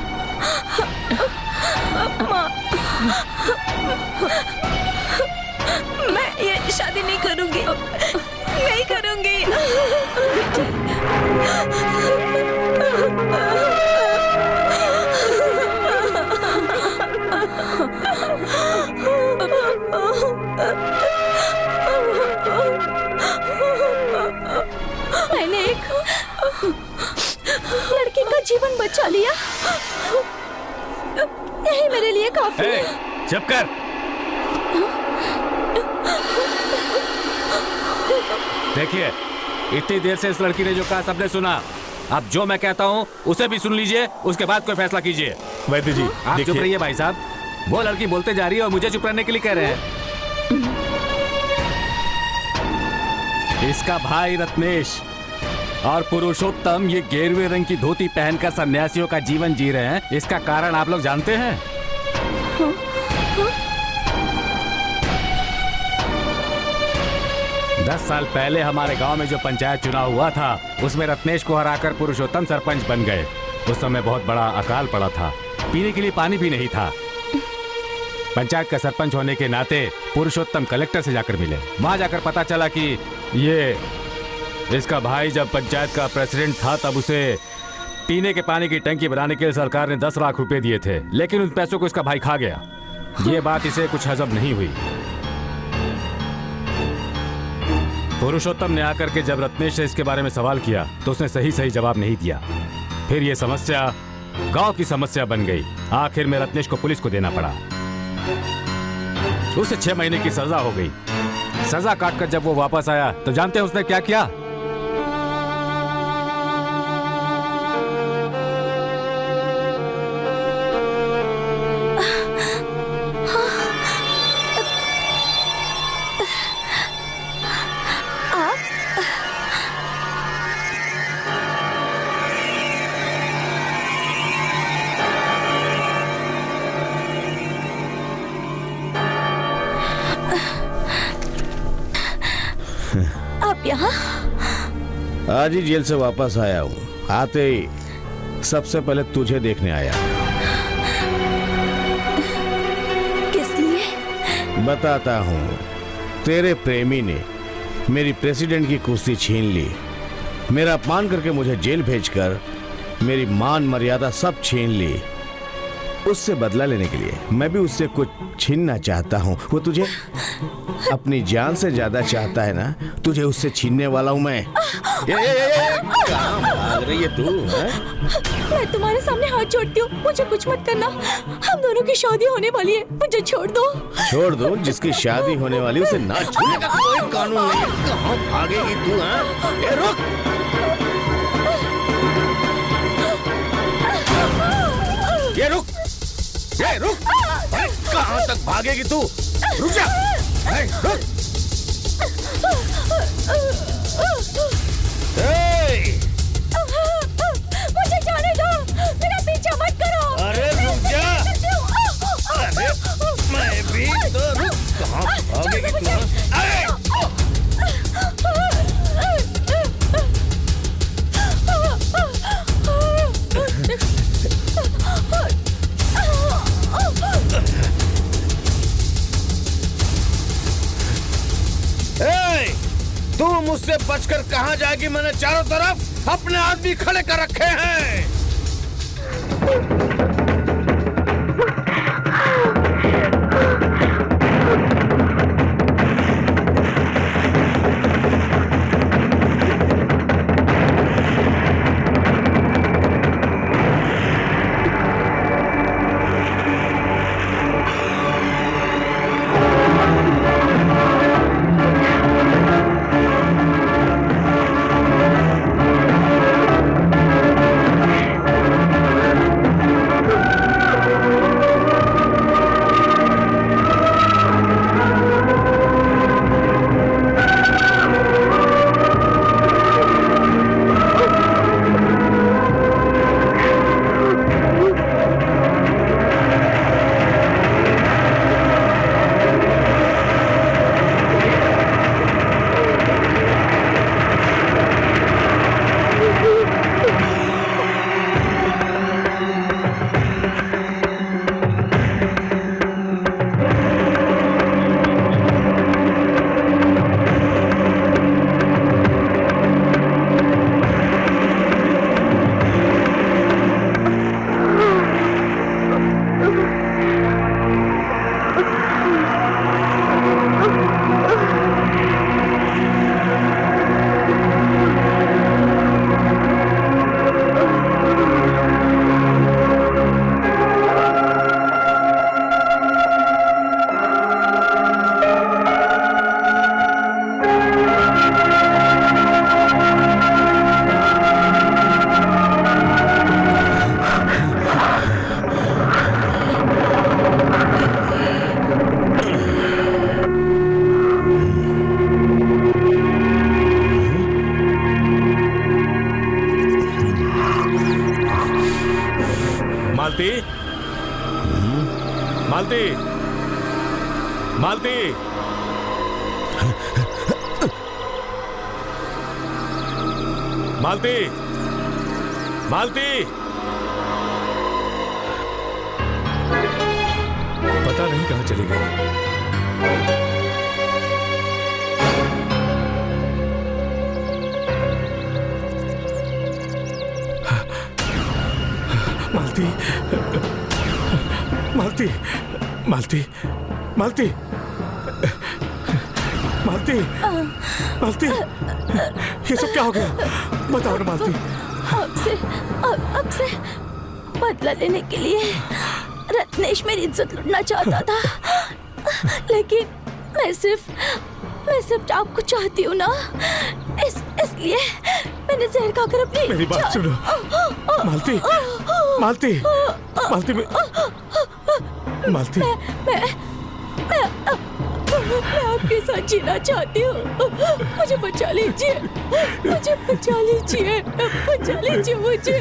मैं ये शादी नहीं करूंगी, नहीं करूंगी। मैंने एक लड़की का जीवन बचा लिया, यही मेरे लिए काफी है। चुप कर। देखिए, इतनी देर से इस लड़की ने जो कहा सबने सुना। अब जो मैं कहता हूँ उसे भी सुन लीजिए, उसके बाद कोई फैसला कीजिए। वैद्य जी, आप चुप रहिए भाई साहब। वो लड़की बोलते जा रही है और मुझे चुप रहने के लिए कह रहे हैं। इसका भाई रत्नेश और पुरुषोत्तम ये गेरुए रंग की धोती पहनकर सन्यासियों का जीवन जी रहे हैं। इसका कारण आप लोग जानते हैं? 10 साल पहले हमारे गांव में जो पंचायत चुनाव हुआ था उसमें रत्नेश को हराकर पुरुषोत्तम सरपंच बन गए। उस समय बहुत बड़ा अकाल पड़ा था, पीने के लिए पानी भी नहीं था। पंचायत का सरपंच होने के नाते पुरुषोत्तम कलेक्टर से जाकर मिले। वहां जाकर पता चला कि ये इसका भाई जब पंचायत का प्रेसिडेंट था तब उसे पीने के पानी की टंकी बनाने के लिए सरकार ने 10 लाख रुपए दिए थे, लेकिन उन पैसों को इसका भाई खा गया। ये बात इसे कुछ हजम नहीं हुई। पुरुषोत्तम ने आकर के जब रत्नेश से इसके बारे में सवाल किया तो उसने सही जवाब नहीं दिया। फिर ये समस्या गांव की समस्या बन गई। आखिर में रत्नेश को पुलिस को देना पड़ा। उसे 6 महीने की सजा हो गई। सजा काटकर जब वो वापस आया तो जानते हैं उसने क्या किया? आज ही जेल से वापस आया हूँ। आते ही सबसे पहले तुझे देखने आया। किस लिए? बताता हूँ। तेरे प्रेमी ने मेरी प्रेसिडेंट की कुर्सी छीन ली, मेरा अपमान करके मुझे जेल भेजकर मेरी मान मर्यादा सब छीन ली। उससे बदला लेने के लिए मैं भी उससे कुछ छीनना चाहता हूँ। वो तुझे अपनी जान से ज्यादा चाहता है ना, तुझे उससे छीनने वाला हूँ मैं। कहाँ भाग रही है तू? मैं तुम्हारे सामने हाथ जोड़ती हूँ, मुझे कुछ मत करना। हम दोनों की शादी होने वाली है, मुझे छोड़ दो। छोड़ दो? जिसकी शादी होने वाली उसे ना छूने का कोई कानून नहीं है। कहाँ भागेगी तू? रुक! ये रुक! ये रुक! कहाँ तक भागेगी तू? रुक जा! रुक! मुझे जाने दो, मेरा पीछा मत करो। अरे रुक जा! अरे मैं भी तो रुक! कहाँ भागेगी तू? तू मुझसे बचकर कहां जाएगी? मैंने चारों तरफ अपने आदमी खड़े कर रखे हैं। मालती, मालती, मालती। मालती, मालती। पता नहीं कहां चली गई। मालती, मालती, मालती, मालती, मालती, मालती, ये सब क्या हो गया? बताओ ना मालती। आपसे बदला लेने के लिए रत्नेश मेरी इज्जत लूटना चाहता था, लेकिन मैं सिर्फ आपको चाहती हूँ ना, इसलिए मैंने जहर खाकर अपनी मेरी बात सुनो मालती, मालती, मालती, मालती। मैं आपके साथ जीना चाहती हूँ। मुझे बचा लीजिए, मुझे बचा लीजिए, बचा लीजिए मुझे।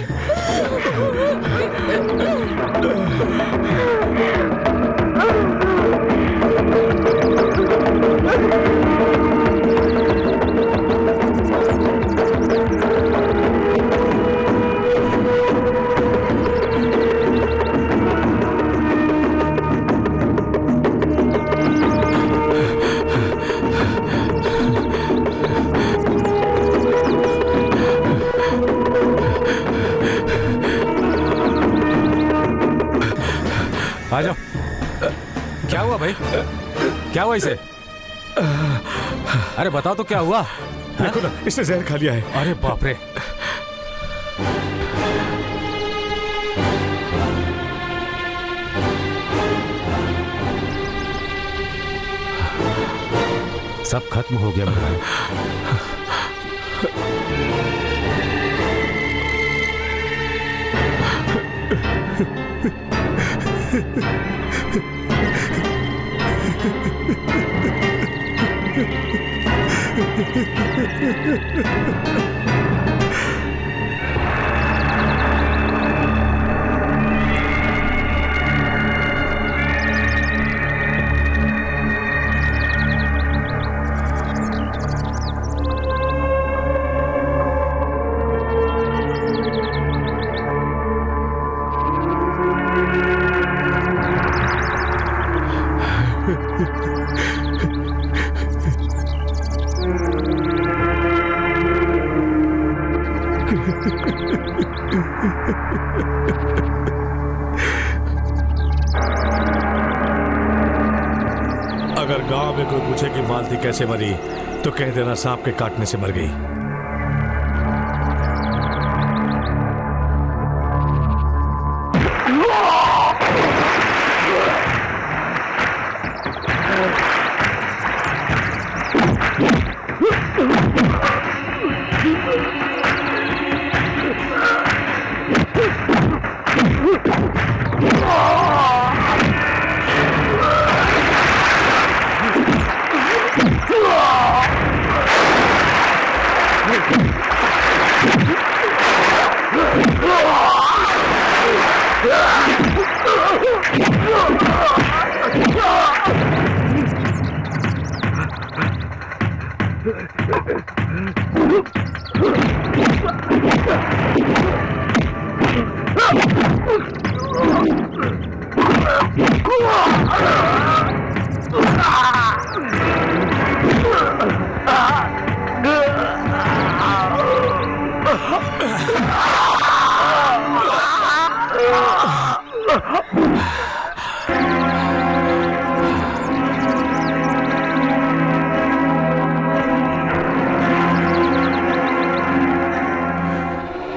आ जाओ। क्या हुआ भाई? क्या हुआ इसे? अरे बताओ तो क्या हुआ? देखो ना, इसने जहर खा लिया है। अरे बाप रे। सब खत्म हो गया मेरा। अगर गांव में कोई पूछे कि मालती कैसे मरी, तो कह देना सांप के काटने से मर गई।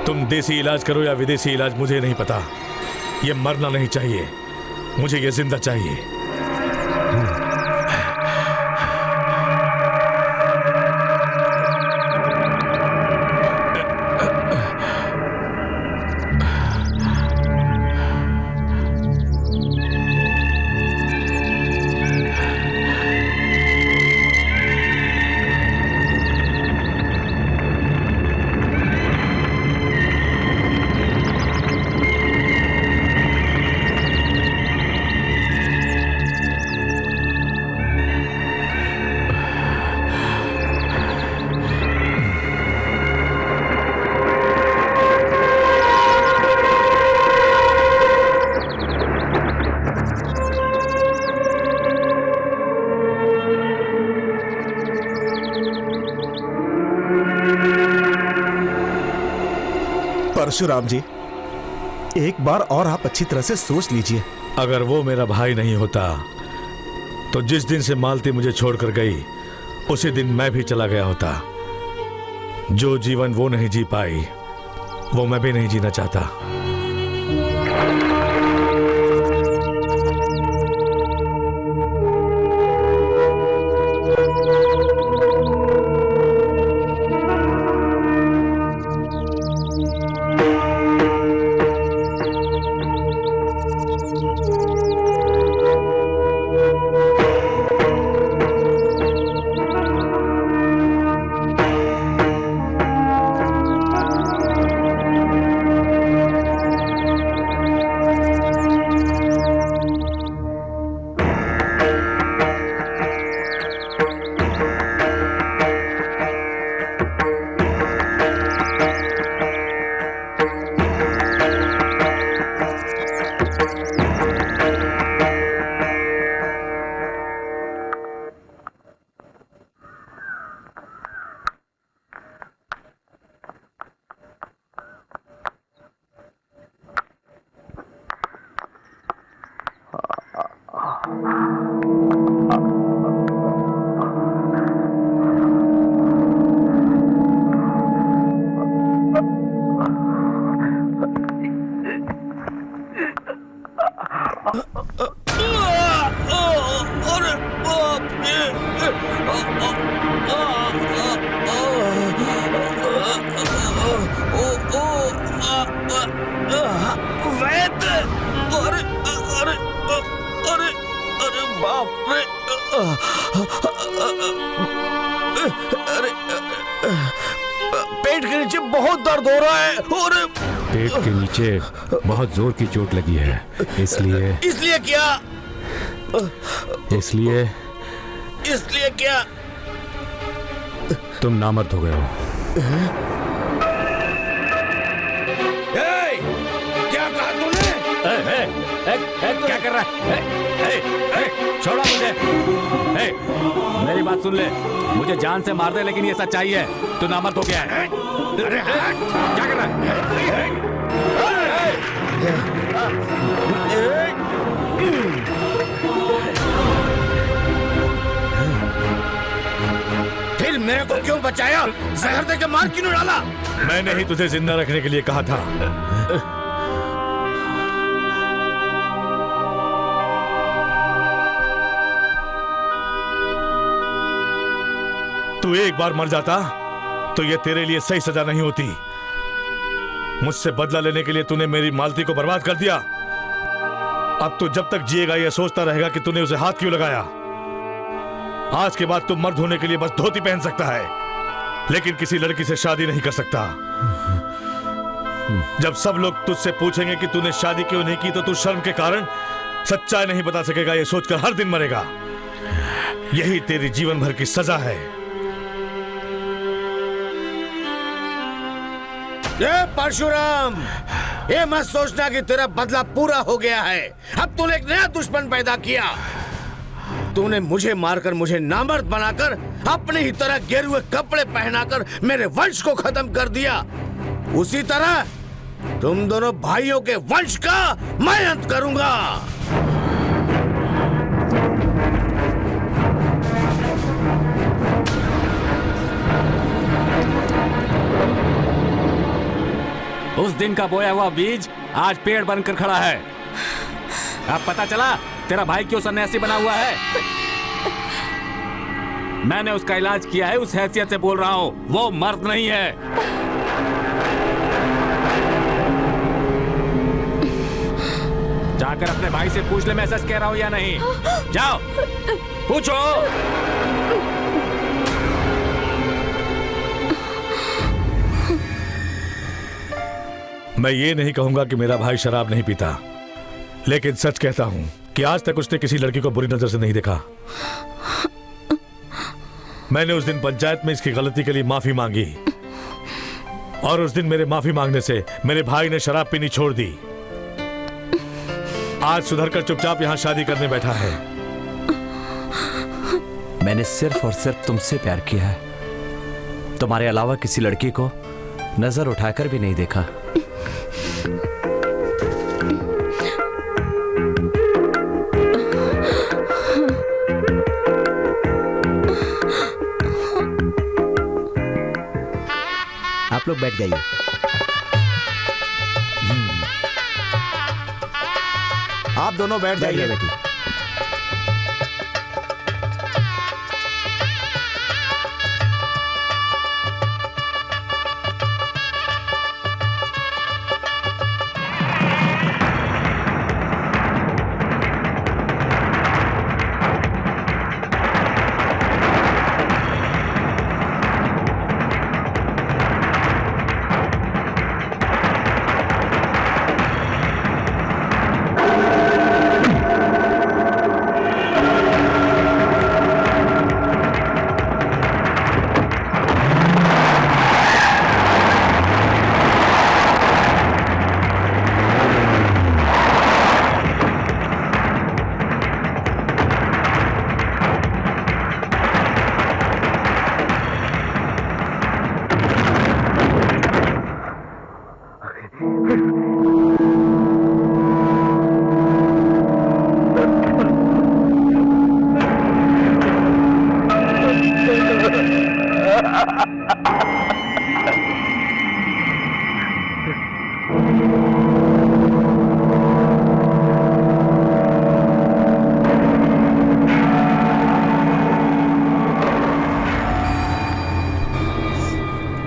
तुम देसी इलाज करो या विदेशी इलाज, मुझे नहीं पता। ये मरना नहीं चाहिए, मुझे ये जिंदा चाहिए। परशुराम जी, एक बार और आप अच्छी तरह से सोच लीजिए। अगर वो मेरा भाई नहीं होता तो जिस दिन से मालती मुझे छोड़कर गई उसी दिन मैं भी चला गया होता। जो जीवन वो नहीं जी पाई वो मैं भी नहीं जीना चाहता। पेट के नीचे बहुत दर्द हो रहा है और पेट के नीचे बहुत जोर की चोट लगी है, इसलिए क्या? इसलिए क्या? तुम नामर्द हो गए हो। क्या कहा तूने? क्या कर रहा है? छोड़ो मुझे। मेरी बात सुन ले, मुझे जान से मार दे लेकिन ये सच्चाई है, तू नामर्द हो गया है। क्या कर रहा है? फिर मेरे को क्यों बचाया? जहर देकर मार क्यों डाला? मैंने ही तुझे जिंदा रखने के लिए कहा था। तू एक बार मर जाता तो ये तेरे लिए सही सजा नहीं होती। मुझसे बदला लेने के लिए तूने मेरी मालती को बर्बाद कर दिया। अब तू जब तक जिएगा यह सोचता रहेगा कि तूने उसे हाथ क्यों लगाया। आज के बाद तू मर्द होने के लिए बस धोती पहन सकता है, लेकिन किसी लड़की से शादी नहीं कर सकता। जब सब लोग तुझसे पूछेंगे कि तूने शादी क्यों नहीं की तो तू शर्म के कारण सच्चाई नहीं बता सकेगा। यह सोचकर हर दिन मरेगा। यही तेरी जीवन भर की सजा है। ये परशुराम, ये मत सोचना कि तेरा बदला पूरा हो गया है। अब तूने एक नया दुश्मन पैदा किया। तूने मुझे मारकर, मुझे नामर्द बनाकर, अपने ही तरह गेरुए कपड़े पहनाकर मेरे वंश को खत्म कर दिया। उसी तरह तुम दोनों भाइयों के वंश का मैं अंत करूंगा। उस दिन का बोया हुआ बीज आज पेड़ बनकर खड़ा है। अब पता चला तेरा भाई क्यों सन्यासी बना हुआ है। मैंने उसका इलाज किया है, उस हैसियत से बोल रहा हूं। वो मर्द नहीं है। जाकर अपने भाई से पूछ ले मैं सच कह रहा हूं या नहीं। जाओ पूछो। मैं ये नहीं कहूंगा कि मेरा भाई शराब नहीं पीता, लेकिन सच कहता हूं कि आज तक उसने किसी लड़की को बुरी नजर से नहीं देखा। मैंने उस दिन पंचायत में इसकी गलती के लिए माफी मांगी और उस दिन मेरे माफी मांगने से मेरे भाई ने शराब पीनी छोड़ दी। आज सुधरकर चुपचाप यहां शादी करने बैठा है। मैंने सिर्फ और सिर्फ तुमसे प्यार किया है। तुम्हारे अलावा किसी लड़की को नजर उठाकर भी नहीं देखा। आप लोग बैठ जाइए। आप दोनों बैठ जाइए। बेटी।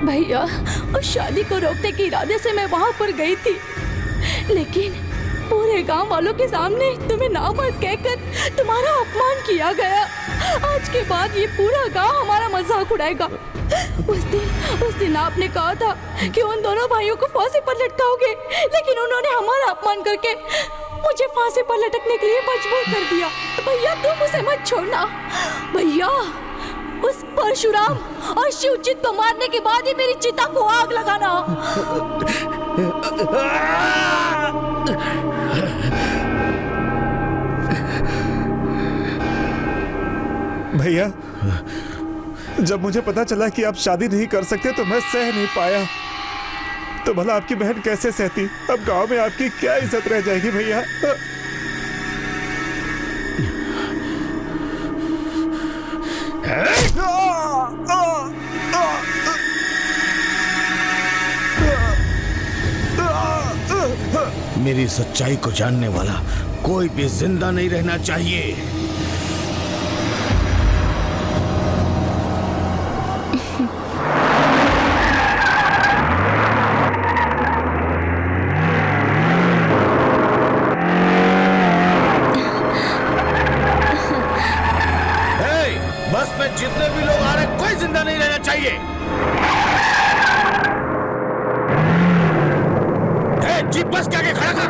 भैया, उस शादी को रोकने के इरादे से मैं वहाँ पर गई थी, लेकिन पूरे गांव वालों के सामने तुम्हें ना मत कहकर तुम्हारा अपमान किया गया। आज के बाद ये पूरा गांव हमारा मजाक उड़ाएगा। उस दिन आपने कहा था कि उन दोनों भाइयों को फांसी पर लटकाओगे, लेकिन उन्होंने हमारा अपमान करके मुझे फांसी पर लटकने के लिए मजबूर कर दिया। भैया तुम उसे मत छोड़ना। भैया, उस परशुराम और शिवजीत को मारने के बाद ही मेरी चिता को आग लगाना। भैया, जब मुझे पता चला कि आप शादी नहीं कर सकते तो मैं सह नहीं पाया। तो भला आपकी बहन कैसे सहती? अब गांव में आपकी क्या इज्जत रह जाएगी भैया? मेरी सच्चाई को जानने वाला कोई भी जिंदा नहीं रहना चाहिए। बस में जितने भी लोग आ रहे कोई जिंदा नहीं रहना चाहिए। जीप बस के आगे खड़ा कर।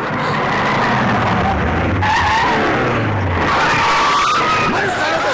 मार सालों को।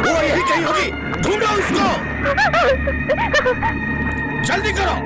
वो यही कहीं होगी, ढूंढो उसको, जल्दी करो।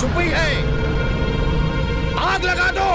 छुपी है, आग लगा दो।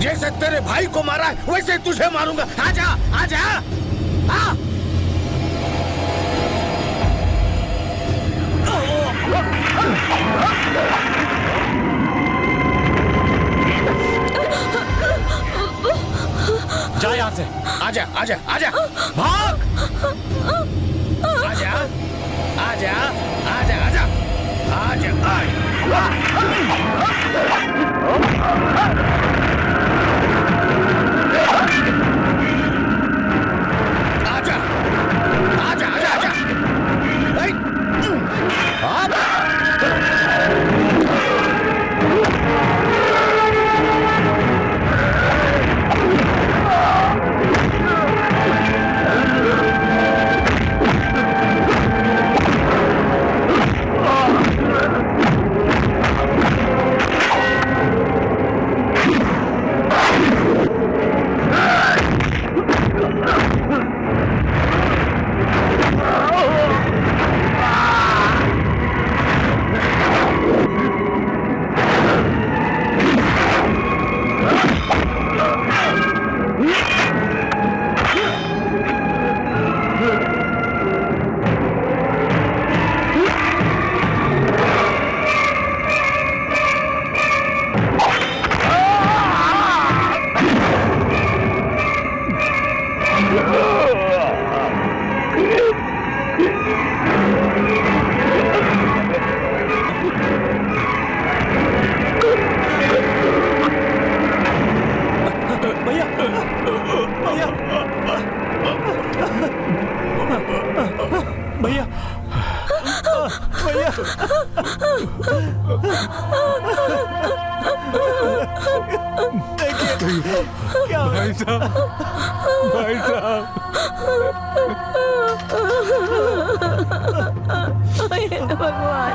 जैसे तेरे भाई को मारा है वैसे तुझे मारूंगा। आजा आजा आ। जा यहां से, आजा आजा आजा, भाग, आजा आजा आजा आजा आजा आजा आजा आजा आजा, भैया भैया क्या भाई साहब, भाई साहब, भगवान।